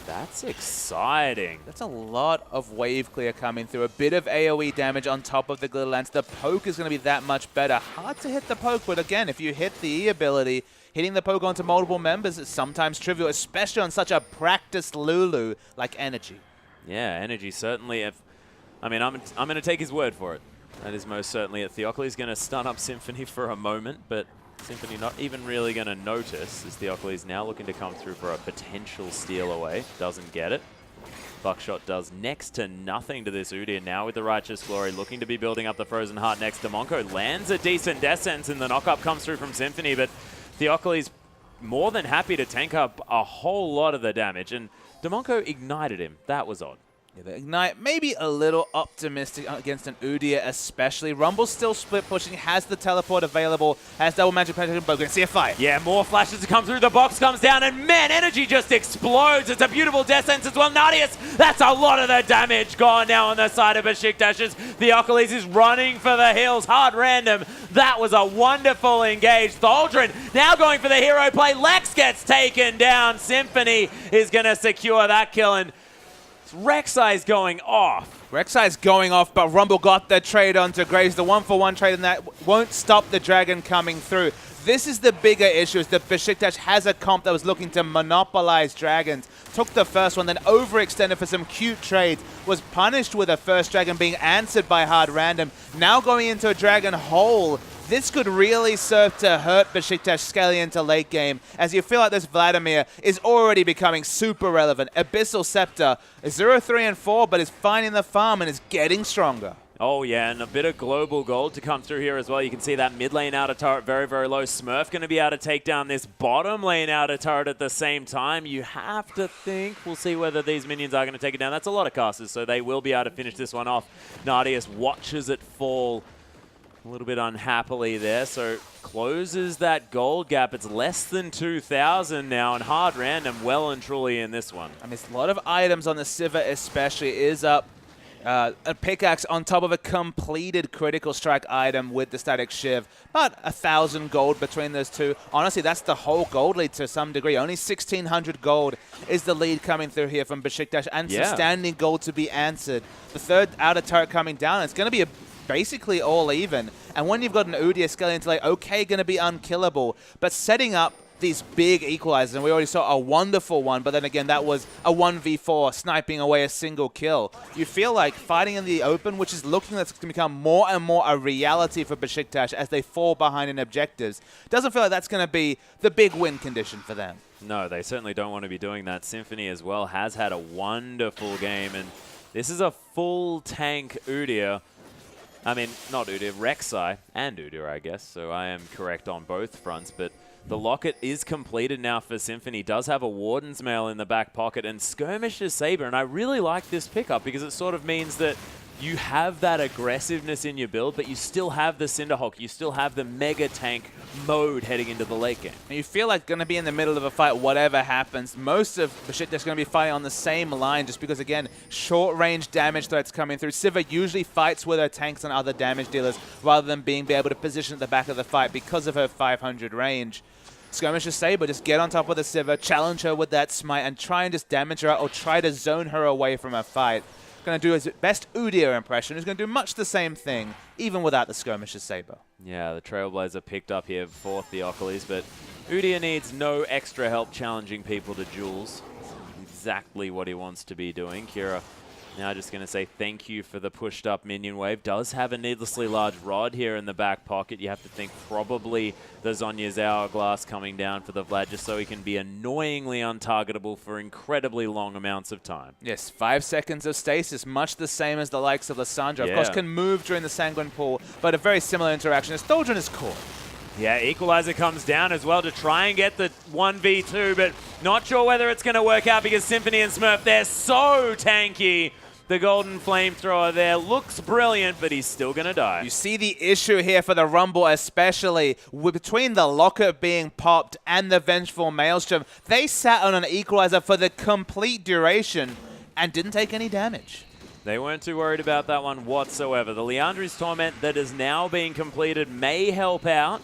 That's exciting. That's a lot of wave clear coming through. A bit of AoE damage on top of the Glitter Lance. The poke is going to be that much better. Hard to hit the poke, but again, if you hit the E ability, hitting the poke onto multiple members is sometimes trivial, especially on such a practiced Lulu like Energy. Yeah, Energy certainly. I'm going to take his word for it. That is most certainly it. Theocles going to stun up Symphony for a moment, but Symphony not even really going to notice, as Theocles now looking to come through for a potential steal away. Doesn't get it. Buckshot does next to nothing to this Udyr. Now with the Righteous Glory, looking to be building up the Frozen Heart next to Monko. Lands a decent death sentence, and the knock-up comes through from Symphony, but Theocles more than happy to tank up a whole lot of the damage, and Demonko ignited him. That was odd. Yeah, the Ignite maybe a little optimistic against an Udyr especially. Rumble's still split pushing, has the teleport available, has double magic penetration, but we're going to see a fight. Yeah, more flashes to come through. The box comes down, and man, Energy just explodes. It's a beautiful death sentence as well. Nadius, that's a lot of the damage gone now on the side of Besiktas. Theocles is running for the hills. Hard Random. That was a wonderful engage. Thaldrin now going for the hero play. Lex gets taken down. Symphony is going to secure that kill, and Rek'Sai's going off. Rek'Sai's going off, but Rumble got the trade onto Graves. The 1-for-1 trade, and that won't stop the Dragon coming through. This is the bigger issue, is that Besiktas has a comp that was looking to monopolize Dragons. Took the first one, then overextended for some cute trades. Was punished with a first Dragon being answered by Hard Random. Now going into a Dragon hole. This could really serve to hurt Besiktas scaling into late game, as you feel like this Vladimir is already becoming super relevant. Abyssal Scepter is 0-3-4, but is finding the farm and is getting stronger. Oh, yeah, and a bit of global gold to come through here as well. You can see that mid lane outer turret very, very low. Smurf going to be able to take down this bottom lane outer turret at the same time. You have to think. We'll see whether these minions are going to take it down. That's a lot of casters, so they will be able to finish this one off. Nardius watches it fall a little bit unhappily there, so closes that gold gap. It's less than 2,000 now, and Hard Random well and truly in this one. I mean, a lot of items on the Sivir especially is up. A pickaxe on top of a completed critical strike item with the static shiv. About 1,000 gold between those two. Honestly, that's the whole gold lead to some degree. Only 1,600 gold is the lead coming through here from Besiktas, and some standing gold to be answered. The third outer turret coming down. It's going to be basically all even. And when you've got an Udyr scaling into late, okay, going to be unkillable. But setting up these big equalizers, and we already saw a wonderful one, but then again, that was a 1v4 sniping away a single kill. You feel like fighting in the open, which is looking like it's going to become more and more a reality for Besiktas as they fall behind in objectives. Doesn't feel like that's going to be the big win condition for them. No, they certainly don't want to be doing that. Symphony as well has had a wonderful game, and this is a full tank Udyr. I mean, not Udyr, Rek'Sai and Udyr, I guess, so I am correct on both fronts, but the locket is completed now for Symphony. Does have a Warden's Mail in the back pocket and Skirmisher's Saber. And I really like this pickup because it sort of means that you have that aggressiveness in your build, but you still have the Cinderhawk. You still have the mega tank mode heading into the late game. And you feel like going to be in the middle of a fight, whatever happens. Most of Besiktas going to be fighting on the same line just because, again, short-range damage threats coming through. Sivir usually fights with her tanks and other damage dealers rather than be able to position at the back of the fight because of her 500 range. Skirmisher's Saber, just get on top of the Sivir, challenge her with that smite, and try and just damage her or try to zone her away from a fight. Going to do his best Udyr impression. He's going to do much the same thing, even without the Skirmisher's Saber. Yeah, the Trailblazer picked up here for Theocles, but Udyr needs no extra help challenging people to duels. Exactly what he wants to be doing. Kira now just going to say thank you for the pushed up minion wave. Does have a needlessly large rod here in the back pocket. You have to think probably the Zhonya's Hourglass coming down for the Vlad just so he can be annoyingly untargetable for incredibly long amounts of time. Yes, 5 seconds of stasis, much the same as the likes of Lissandra. Of course, can move during the Sanguine Pool, but a very similar interaction as Tholdren is caught. Yeah, Equalizer comes down as well to try and get the 1v2, but not sure whether it's going to work out because Symphony and Smurf, they're so tanky. The Golden Flamethrower there looks brilliant, but he's still going to die. You see the issue here for the Rumble, especially between the Locket being popped and the Vengeful Maelstrom. They sat on an Equalizer for the complete duration and didn't take any damage. They weren't too worried about that one whatsoever. The Liandry's Torment that is now being completed may help out.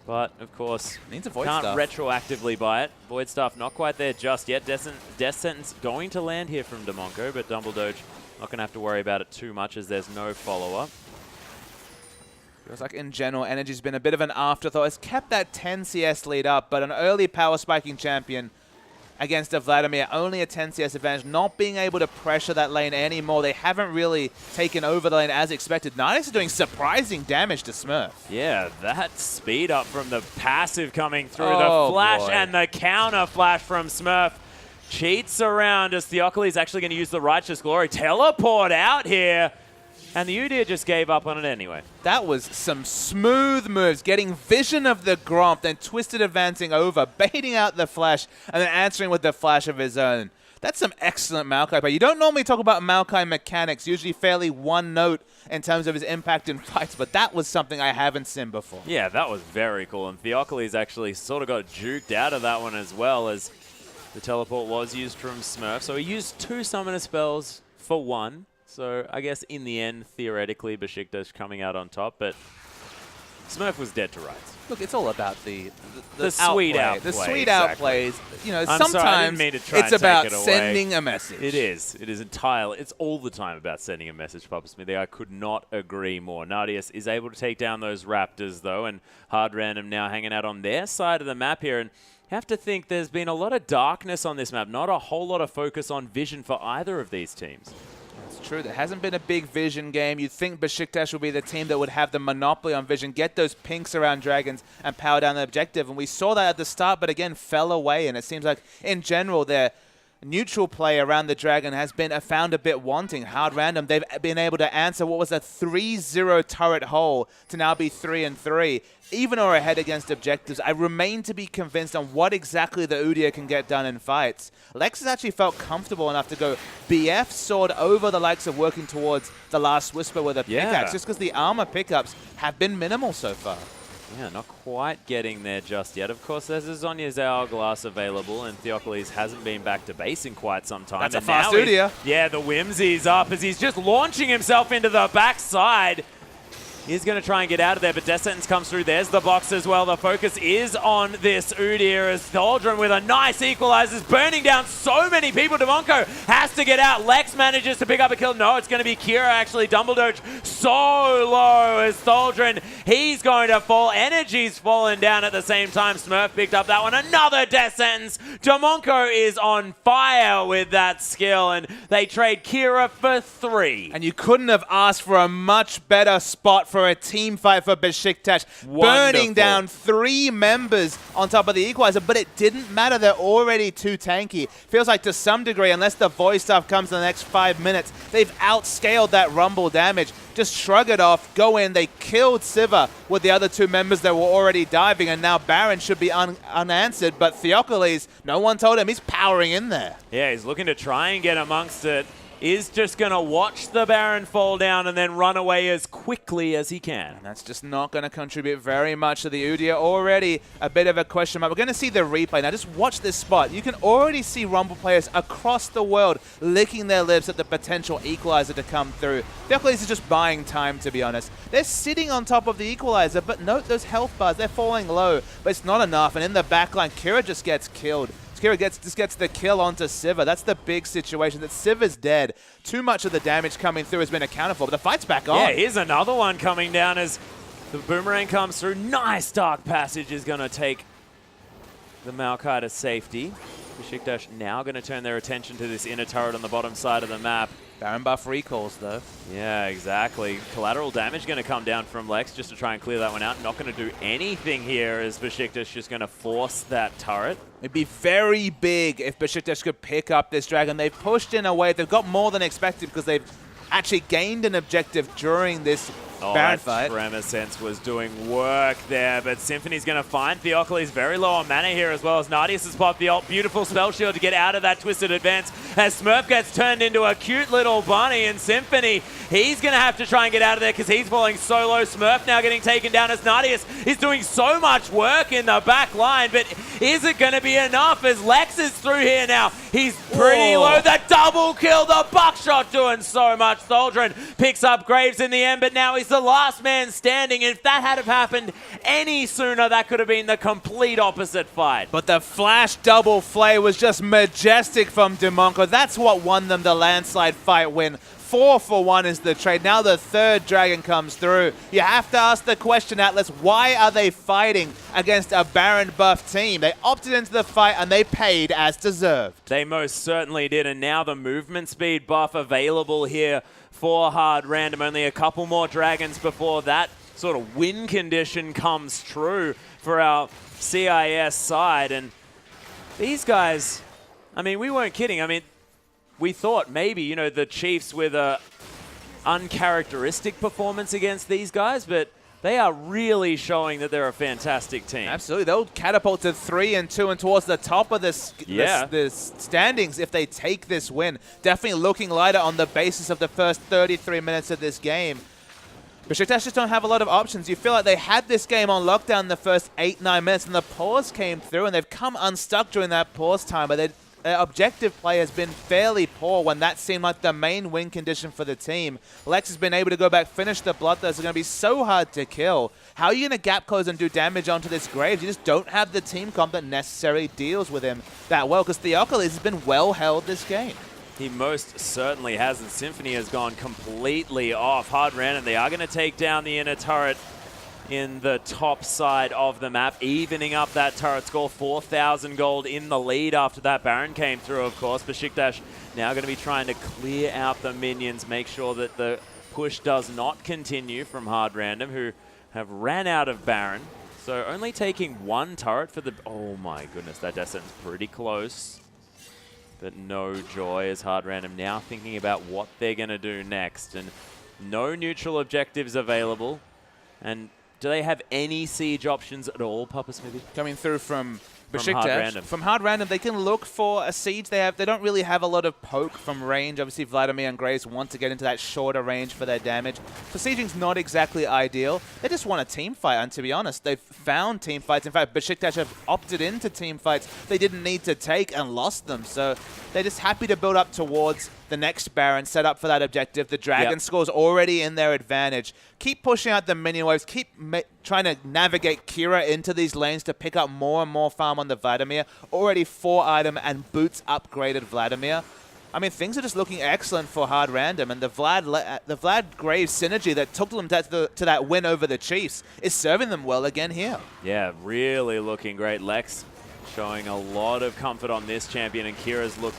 But, of course, needs a Void can't Staff. retroactively buy it. Void Staff not quite there just yet. Death Sentence going to land here from Damonko, but Dumbledoge not going to have to worry about it too much as there's no follow-up. Feels like, in general, Energy's been a bit of an afterthought. It's kept that 10 CS lead up, but an early power spiking champion against a Vladimir, only a 10 CS advantage, not being able to pressure that lane anymore. They haven't really taken over the lane as expected. Nidus is doing surprising damage to Smurf. Yeah, that speed up from the passive coming through, the flash and the counter flash from Smurf. Cheats around as Theocles actually going to use the Righteous Glory. Teleport out here. And the Udyr just gave up on it anyway. That was some smooth moves, getting vision of the Gromp, then Twisted advancing over, baiting out the flash, and then answering with the flash of his own. That's some excellent Maokai play. You don't normally talk about Maokai mechanics, usually fairly one note in terms of his impact in fights, but that was something I haven't seen before. Yeah, that was very cool. And Theocles actually sort of got juked out of that one as well, as the teleport was used from Smurf. So he used 2 summoner spells for 1. So I guess in the end, theoretically, Besiktas coming out on top, but Smurf was dead to rights. Look, it's all about the sweet outplay. The sweet exactly. outplays. You know, I'm sometimes sorry, I didn't mean to try it's and about take it away. sending a message. It is. It is entirely. It's all the time about sending a message, Papa Smithy. I could not agree more. Nardius is able to take down those Raptors, though, and Hard Random now hanging out on their side of the map here. And you have to think there's been a lot of darkness on this map, not a whole lot of focus on vision for either of these teams. It's true. There hasn't been a big vision game. You'd think Besiktas would be the team that would have the monopoly on vision, get those pinks around dragons and power down the objective. And we saw that at the start, but again, fell away. And it seems like, in general, they're neutral play around the Dragon has been found a bit wanting. Hard Random, they've been able to answer what was a 3-0 turret hole to now be 3-3. Even or ahead against objectives, I remain to be convinced on what exactly the Udyr can get done in fights. Lex has actually felt comfortable enough to go BF sword over the likes of working towards the Last Whisper with a pickaxe, just because the armor pickups have been minimal so far. Yeah, not quite getting there just yet. Of course, there's a Zhonya's Hourglass available, and Theocles hasn't been back to base in quite some time. That's and a fast Udyr. Yeah, the Whimsy's up as he's just launching himself into the backside. He's going to try and get out of there, but Death Sentence comes through. There's the box as well. The focus is on this Udyr as Thaldrun with a nice equalizers, burning down so many people. Demonko has to get out. Lex manages to pick up a kill. No, it's going to be Kira actually. Dumbledoge so low as Thaldrun. He's going to fall. Energy's fallen down at the same time. Smurf picked up that one. Another Death Sentence. Demonko is on fire with that skill, and they trade Kira for 3. And you couldn't have asked for a much better spot for a team fight for Besiktas. Burning down 3 members on top of the equalizer, but it didn't matter. They're already too tanky. Feels like to some degree, unless the voice stuff comes in the next 5 minutes, they've outscaled that Rumble damage. Just shrug it off, go in. They killed Siva with the other 2 members that were already diving, and now Baron should be unanswered, but Theocles, no one told him, he's powering in there. Yeah, he's looking to try and get amongst it. Is just going to watch the Baron fall down and then run away as quickly as he can. And that's just not going to contribute very much to the Udyr. Already a bit of a question mark. We're going to see the replay. Now just watch this spot. You can already see Rumble players across the world licking their lips at the potential equalizer to come through. Theocles is just buying time, to be honest. They're sitting on top of the equalizer, but note those health bars. They're falling low, but it's not enough. And in the backline, Kira just gets killed. Kira just gets the kill onto Siva. That's the big situation, that Siva's dead. Too much of the damage coming through has been accounted for, but the fight's back on. Yeah, here's another one coming down as the boomerang comes through. Nice Dark Passage is going to take the Maokai to safety. Besiktas now going to turn their attention to this inner turret on the bottom side of the map. Baron buff recalls, though. Yeah, exactly. Collateral damage going to come down from Lex just to try and clear that one out. Not going to do anything here as Besiktas just going to force that turret. It'd be very big if Besiktas could pick up this Dragon. They've pushed in a way. They've got more than expected because they've actually gained an objective during this Baron fight. Tremor Sense was doing work there, but Symphony's going to find Theocles very low on mana here, as well as Nardius has popped the ult. Beautiful spell shield to get out of that twisted advance as Smurf gets turned into a cute little bunny, and Symphony, he's going to have to try and get out of there because he's falling so low. Smurf now getting taken down as Nardius is doing so much work in the back line, but is it going to be enough as Lex is through here now? He's pretty low. The double kill, the buckshot doing so much. Thaldrun picks up Graves in the end, but now he's the last man standing. If that had have happened any sooner, that could have been the complete opposite fight. But the flash double flay was just majestic from Demonko. That's what won them the landslide fight win. 4-for-1 is the trade. Now the 3rd Dragon comes through. You have to ask the question, Atlas, why are they fighting against a Baron buff team? They opted into the fight and they paid as deserved. They most certainly did, and now the movement speed buff available here for Hard Random. Only a couple more Dragons before that sort of win condition comes true for our CIS side. And these guys, I mean, we weren't kidding. I mean, we thought maybe, you know, the Chiefs with a uncharacteristic performance against these guys, but they are really showing that they're a fantastic team. Absolutely. They'll catapult to 3-2 and towards the top of the standings if they take this win. Definitely looking lighter on the basis of the first 33 minutes of this game. Besiktas just don't have a lot of options. You feel like they had this game on lockdown the first 8-9 minutes, and the pause came through, and they've come unstuck during that pause time, but their objective play has been fairly poor when that seemed like the main win condition for the team. Lex has been able to go back, finish the Bloodthirst. Are going to be so hard to kill. How are you going to gap close and do damage onto this Graves? You just don't have the team comp that necessarily deals with him that well, because Theocles has been well held this game. He most certainly has, and Symphony has gone completely off. Hard Random, they are going to take down the inner turret in the top side of the map, evening up that turret score. 4,000 gold in the lead after that Baron came through, of course. Besiktas now going to be trying to clear out the minions, make sure that the push does not continue from Hard Random, who have ran out of Baron. So only taking 1 turret for the... Oh my goodness, that Death Sentence pretty close. but no joy as Hard Random now thinking about what they're going to do next. And no neutral objectives available. And do they have any siege options at all, Papa Smithy? Coming through from Besiktas. Hard Random. From Hard Random, they can look for a siege. They don't really have a lot of poke from range. Obviously, Vladimir and Graves want to get into that shorter range for their damage. So sieging's not exactly ideal. They just want a team fight, and to be honest, they've found team fights. In fact, Besiktas have opted into team fights they didn't need to take and lost them. So they're just happy to build up towards the next Baron, set up for that objective. The Dragon score's already in their advantage. Keep pushing out the minion waves. Keep trying to navigate Kira into these lanes to pick up more and more farm on the Vladimir. Already 4-item and boots upgraded Vladimir. I mean, things are just looking excellent for Hard Random, and the Vlad Graves synergy that took them to that win over the Chiefs is serving them well again here. Yeah, really looking great. Lex showing a lot of comfort on this champion, and Kira's looked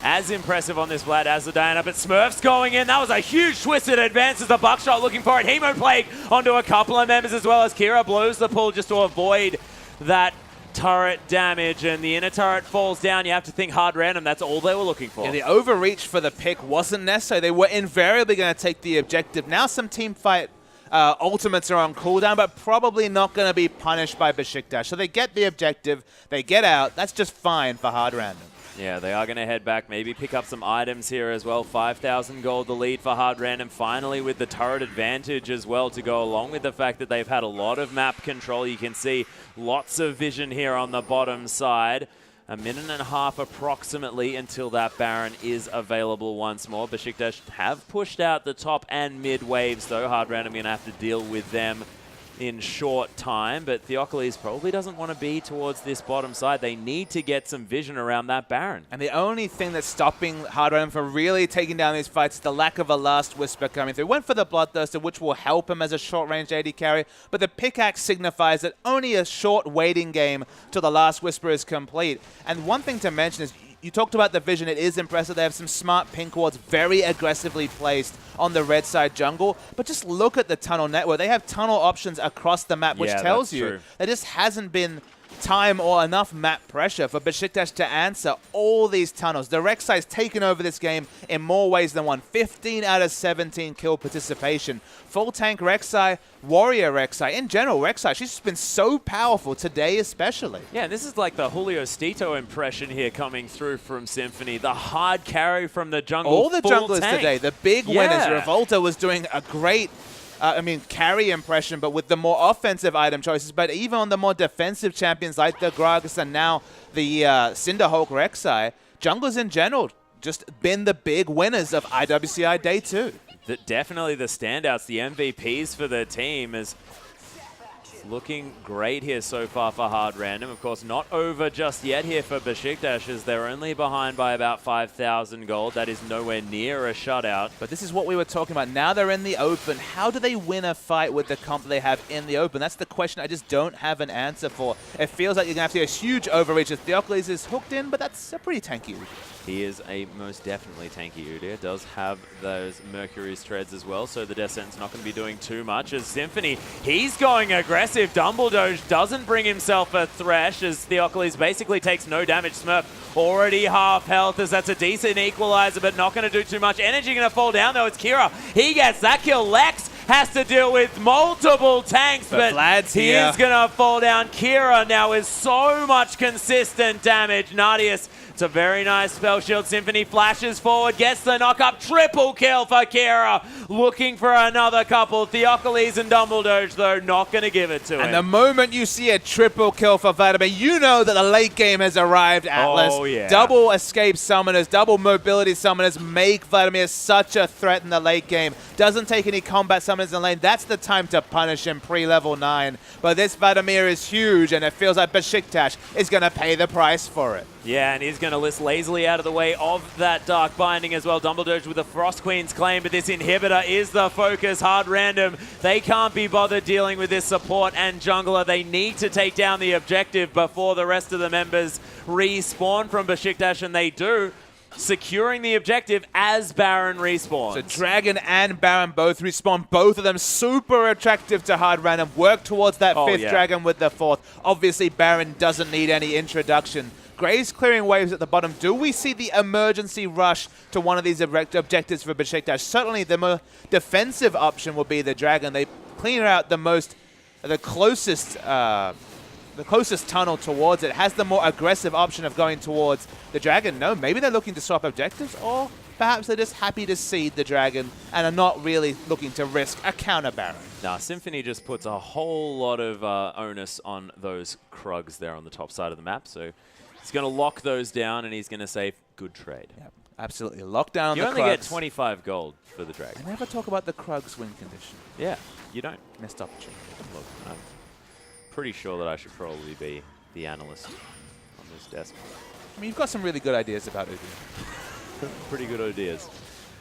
as impressive on this Vlad as the Diana, but Smurf's going in. That was a huge twisted advance as the Buckshot looking for it. Hemoplague onto a couple of members as well as Kira blows the pull just to avoid that turret damage, and the inner turret falls down. You have to think Hard Random, that's all they were looking for. Yeah, the overreach for the pick wasn't necessary. They were invariably going to take the objective. Now some team fight ultimates are on cooldown, but probably not going to be punished by Besiktas. So they get the objective, they get out. That's just fine for Hard Random. Yeah, they are going to head back, maybe pick up some items here as well. 5,000 gold the lead for Hard Random, finally with the turret advantage as well to go along with the fact that they've had a lot of map control. You can see lots of vision here on the bottom side. A minute and a half approximately until that Baron is available once more. Besiktas have pushed out the top and mid waves though. Hard Random going to have to deal with them in short time, but Theocles probably doesn't want to be towards this bottom side. They need to get some vision around that Baron. And the only thing that's stopping Hard Random from really taking down these fights is the lack of a Last Whisper coming through. Went for the Bloodthirster, which will help him as a short-range AD carry, but the Pickaxe signifies that only a short waiting game till the Last Whisper is complete. And one thing to mention is, you talked about the vision. It is impressive. They have some smart pink wards very aggressively placed on the red side jungle. But just look at the tunnel network. They have tunnel options across the map, which tells you there just hasn't been time or enough map pressure for Besiktas to answer all these tunnels. The Rek'Sai's taken over this game in more ways than one. 15 out of 17 kill participation. Full tank Rek'Sai, warrior Rek'Sai. In general, Rek'Sai, she's just been so powerful today especially. Yeah, this is like the Julio Stito impression here coming through from Symphony. The hard carry from the jungle. All the junglers tank today, the big winners. Revolta was doing a great carry impression, but with the more offensive item choices. But even on the more defensive champions like the Gragas and now the Cinderhulk Rek'Sai, junglers in general just been the big winners of IWCI Day 2. Definitely the standouts, the MVPs for the team is looking great here so far for Hard Random. Of course, not over just yet here for Besiktas, as they're only behind by about 5,000 gold. That is nowhere near a shutout. But this is what we were talking about. Now they're in the open. How do they win a fight with the comp they have in the open? That's the question I just don't have an answer for. It feels like you're going to have to get a huge overreach as Theocles is hooked in, but that's a pretty tanky. He is a most definitely tanky Udyr. Does have those Mercury's treads as well, so the Descent's not going to be doing too much. As Symphony, he's going aggressive. Dumbledore doesn't bring himself a Thresh, as Theocles basically takes no damage. Smurf already half health, as that's a decent equalizer, but not going to do too much. Energy going to fall down, though. It's Kira. He gets that kill. Lex has to deal with multiple tanks, but he is going to fall down. Kira now is so much consistent damage. Nadius, it's a very nice spell shield. Symphony flashes forward, gets the knock up. Triple kill for Kira. Looking for another couple. Theocles and Dumbledore, though, not going to give it to him. And the moment you see a triple kill for Vladimir, you know that the late game has arrived, Atlas. Oh, yeah. Double escape summoners, double mobility summoners make Vladimir such a threat in the late game. Doesn't take any combat summoners in the lane. That's the time to punish him pre-level 9. But this Vladimir is huge, and it feels like Besiktas is going to pay the price for it. Yeah, and he's going to list lazily out of the way of that Dark Binding as well. Dumbledore with the Frost Queen's claim, but this inhibitor is the focus. Hard Random, they can't be bothered dealing with this support and jungler. They need to take down the objective before the rest of the members respawn from Besiktas, and they do, securing the objective as Baron respawns. So Dragon and Baron both respawn. Both of them super attractive to Hard Random. Work towards that fifth Dragon with the fourth. Obviously, Baron doesn't need any introduction. Graves clearing waves at the bottom. Do we see the emergency rush to one of these objectives for Besiktas? Certainly the more defensive option will be the Dragon. They clear out the closest tunnel towards it. Has the more aggressive option of going towards the Dragon. No, maybe they're looking to swap objectives, or perhaps they're just happy to seed the Dragon and are not really looking to risk a counter Baron. Now, Symphony just puts a whole lot of onus on those Krugs there on the top side of the map. So he's going to lock those down, and he's going to say, good trade. Yep, absolutely. Lock down the Krugs. You only get 25 gold for the Dragon. I never talk about the Krugs win condition. Yeah, you don't. Missed opportunity. Look, I'm pretty sure that I should probably be the analyst on this desk. I mean, you've got some really good ideas about it. Pretty good ideas.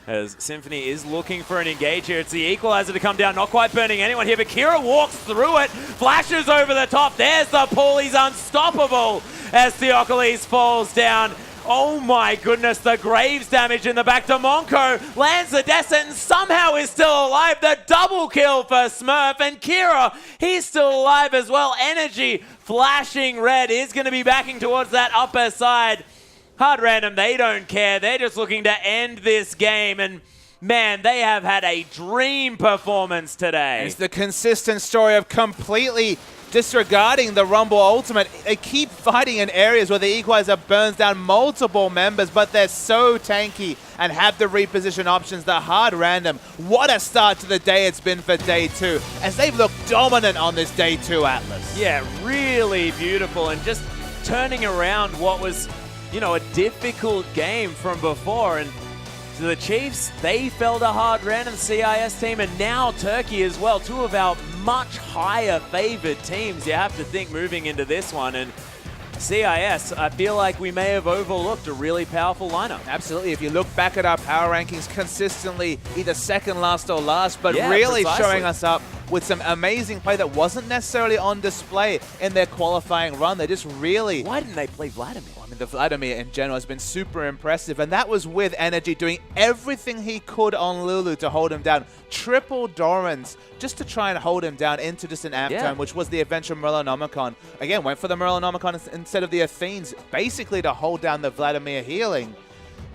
As Symphony is looking for an engage here. It's the equalizer to come down. Not quite burning anyone here, but Kira walks through it. Flashes over the top. There's the pull. He's unstoppable as Theocles falls down. Oh my goodness, the Graves damage in the back to Monko. Lands the descent and somehow is still alive. The double kill for Smurf. And Kira, he's still alive as well. Energy flashing red is going to be backing towards that upper side. Hard Random, they don't care. They're just looking to end this game. And man, they have had a dream performance today. It's the consistent story of completely disregarding the Rumble Ultimate. They keep fighting in areas where the Equalizer burns down multiple members, but they're so tanky and have the reposition options. The Hard Random, what a start to the day it's been for day 2, as they've looked dominant on this day 2 Atlas. Yeah, really beautiful, and just turning around what was, you know, a difficult game from before. And the Chiefs, they felt a Hard Random CIS team, and now Turkey as well. Two of our much higher favored teams, you have to think, moving into this one. And CIS, I feel like we may have overlooked a really powerful lineup. Absolutely. If you look back at our power rankings, consistently either second last or last, but yeah, really precisely showing us up with some amazing play that wasn't necessarily on display in their qualifying run. They just really... Why didn't they play Vladimir? I mean, the Vladimir in general has been super impressive, and that was with Energy doing everything he could on Lulu to hold him down. Triple Dorans just to try and hold him down into just an amp turn, which was the eventual Merlonomicon. Again, went for the Merlonomicon instead of the Athenes, basically to hold down the Vladimir healing.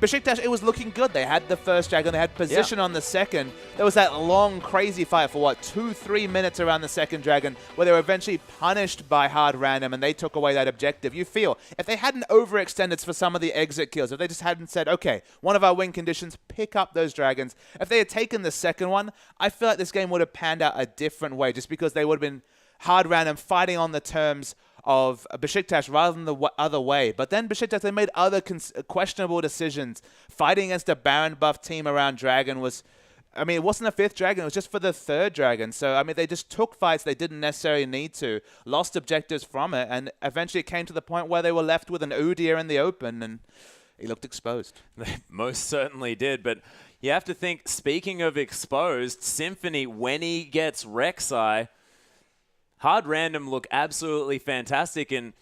Besiktas, it was looking good. They had the first Dragon. They had position on the second. There was that long, crazy fight for, what, 2-3 minutes around the second Dragon, where they were eventually punished by Hard Random, and they took away that objective. You feel, if they hadn't overextended for some of the exit kills, if they just hadn't said, okay, one of our win conditions, pick up those Dragons, if they had taken the second one, I feel like this game would have panned out a different way, just because they would have been Hard Random fighting on the terms of Besiktas rather than the other way. But then Besiktas, they made other questionable decisions. Fighting against a Baron buff team around Dragon was, I mean, it wasn't a 5th Dragon, it was just for the 3rd Dragon. So, I mean, they just took fights they didn't necessarily need to, lost objectives from it, and eventually it came to the point where they were left with an Udyr in the open, and he looked exposed. They most certainly did, but you have to think, speaking of exposed, Symphony, when he gets Rek'Sai, Hard Random look absolutely fantastic, and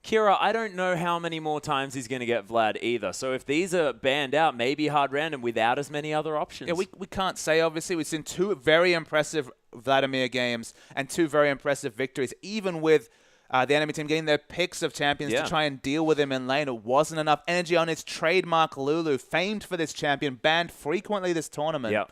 Kira, I don't know how many more times he's going to get Vlad either. So if these are banned out, maybe Hard Random without as many other options. Yeah, we can't say, obviously. We've seen 2 very impressive Vladimir games and 2 very impressive victories, even with the enemy team getting their picks of champions to try and deal with him in lane. It wasn't enough energy on its trademark Lulu, famed for this champion, banned frequently this tournament.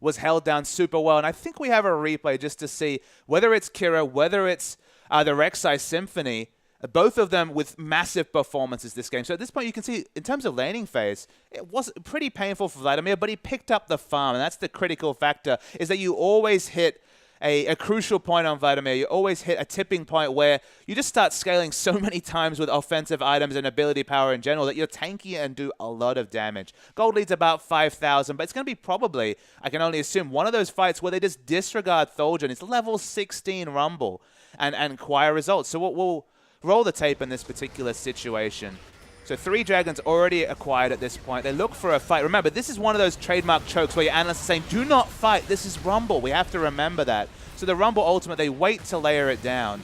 Was held down super well. And I think we have a replay just to see whether it's Kira, whether it's the Rek'Sai Symphony, both of them with massive performances this game. So at this point, you can see, in terms of laning phase, it was pretty painful for Vladimir, but he picked up the farm. And that's the critical factor, is that you always hit a crucial point on Vladimir. You always hit a tipping point where you just start scaling so many times with offensive items and ability power in general that you're tanky and do a lot of damage. Gold lead's about 5,000, but it's going to be probably, I can only assume, one of those fights where they just disregard Thulgin. It's level 16 Rumble and acquire results. So we'll roll the tape in this particular situation. So 3 Dragons already acquired at this point. They look for a fight. Remember, this is one of those trademark chokes where your analysts are saying, do not fight. This is Rumble. We have to remember that. So the Rumble Ultimate, they wait to layer it down.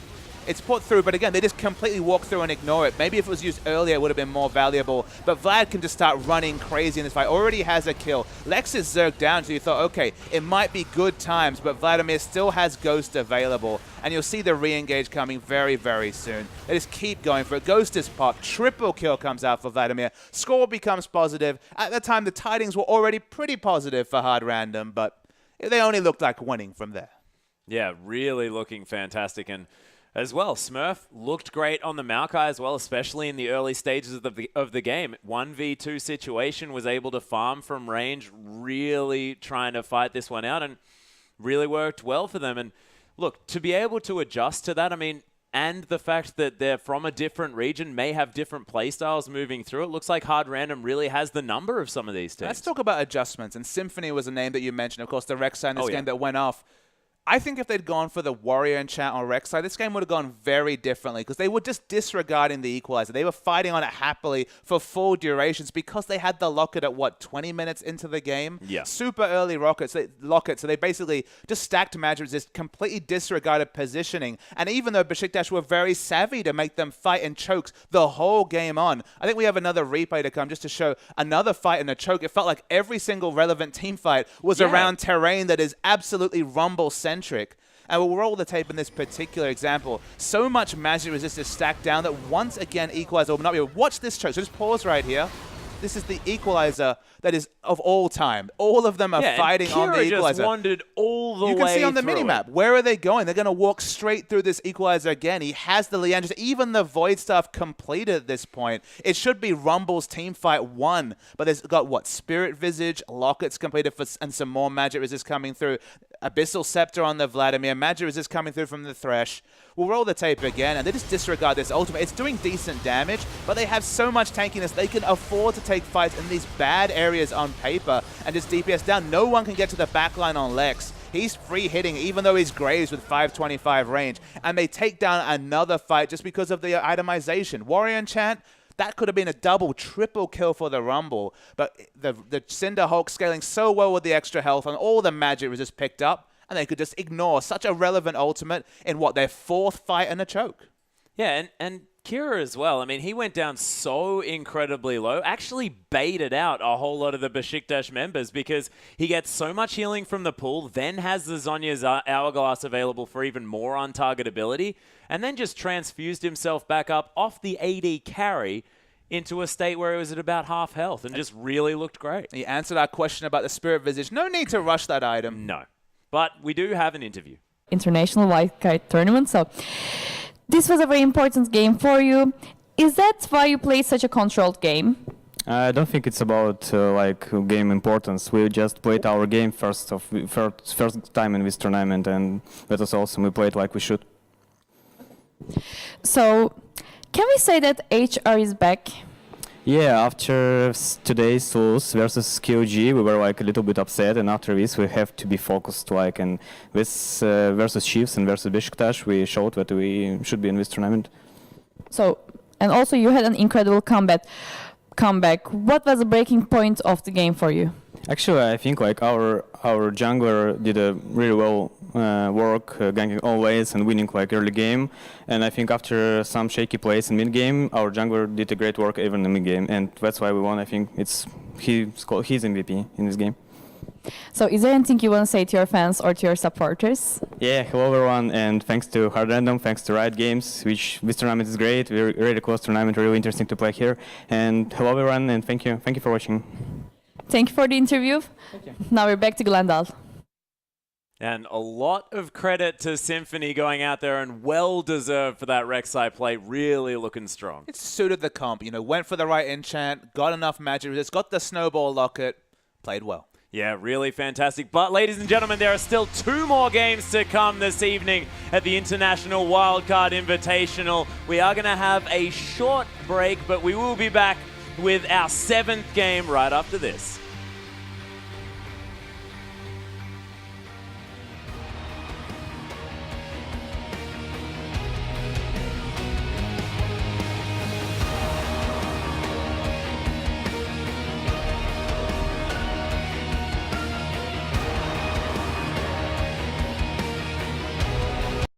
It's put through, but again, they just completely walk through and ignore it. Maybe if it was used earlier, it would have been more valuable. But Vlad can just start running crazy in this fight. Already has a kill. Lex is zerged down, so you thought, okay, it might be good times, but Vladimir still has Ghost available. And you'll see the re-engage coming very, very soon. They just keep going for it. Ghost is popped. Triple kill comes out for Vladimir. Score becomes positive. At the time, the tidings were already pretty positive for Hard Random, but they only looked like winning from there. Yeah, really looking fantastic. And as well, Smurf looked great on the Maokai as well, especially in the early stages of the game. 1v2 situation, was able to farm from range, really trying to fight this one out, and really worked well for them. And look, to be able to adjust to that, I mean, and the fact that they're from a different region, may have different playstyles moving through, it looks like Hard Random really has the number of some of these teams. Let's talk about adjustments. And Symphony was a name that you mentioned. Of course, the Rek'Sai in this game that went off. I think if they'd gone for the Warrior enchant on Rek'Sai, this game would have gone very differently because they were just disregarding the equalizer. They were fighting on it happily for full durations because they had the locket at, what, 20 minutes into the game? Yeah. Super early locket, so they basically just stacked magic resist, completely disregarded positioning. And even though Besiktas were very savvy to make them fight in chokes the whole game on, I think we have another replay to come just to show another fight in a choke. It felt like every single relevant team fight was around terrain that is absolutely rumble-centric. And we'll roll the tape in this particular example. So much magic resist is stacked down that once again Equalizer will not be able to watch this choke. So just pause right here. This is the Equalizer that is of all time. All of them are fighting on the Equalizer. Just wandered all the way. You can see on the through minimap. Where are they going? They're going to walk straight through this Equalizer again. He has the Leandros. Even the Void Staff completed at this point. It should be Rumble's team fight 1. But there's got, what, Spirit Visage, Lockets completed, and some more magic resist coming through. Abyssal Scepter on the Vladimir. Magic resist coming through from the Thresh. We'll roll the tape again, and they just disregard this ultimate. It's doing decent damage, but they have so much tankiness, they can afford to take fights in these bad areas on paper and just DPS down. No one can get to the backline on Lex. He's free hitting, even though he's Graves with 525 range, and they take down another fight just because of the itemization. Warrior Enchant, that could have been a double, triple kill for the Rumble, but the Cinder Hulk scaling so well with the extra health and all the magic was just picked up, and they could just ignore such a relevant ultimate in, what, their 4th fight in a choke. Yeah, and Kira as well. I mean, he went down so incredibly low, actually baited out a whole lot of the Besiktas members because he gets so much healing from the pool, then has the Zhonya's Hourglass available for even more on-target ability, and then just transfused himself back up off the AD carry into a state where he was at about half health and just really looked great. He answered our question about the Spirit Visage. No need to rush that item. No. But we do have an interview. International Wildcard Tournament. So this was a very important game for you. Is that why you play such a controlled game? I don't think it's about game importance. We just played our game first time in this tournament, and that was awesome. We played like we should. So can we say that HR is back? Yeah, after today's lose versus QG, we were a little bit upset, and after this we have to be focused. And this versus Chiefs and versus Besiktas, we showed that we should be in this tournament. So, and also you had an incredible comeback. What was the breaking point of the game for you? Actually, I think our jungler did a really well work, ganking always and winning early game. And I think after some shaky plays in mid game, our jungler did a great work even in mid game, and that's why we won. I think he's MVP in this game. So, is there anything you want to say to your fans or to your supporters? Yeah, hello everyone, and thanks to Hard Random, thanks to Riot Games, which this tournament is great. Very really close tournament, really interesting to play here. And hello everyone, and thank you for watching. Thank you for the interview. Thank you. Now we're back to Glendale. And a lot of credit to Symphony going out there, and well-deserved for that Rek'Sai play, really looking strong. It suited the comp, went for the right enchant, got enough magic resist, got the snowball locket, played well. Yeah, really fantastic. But ladies and gentlemen, there are still 2 more games to come this evening at the International Wildcard Invitational. We are going to have a short break, but we will be back with our 7th game right after this.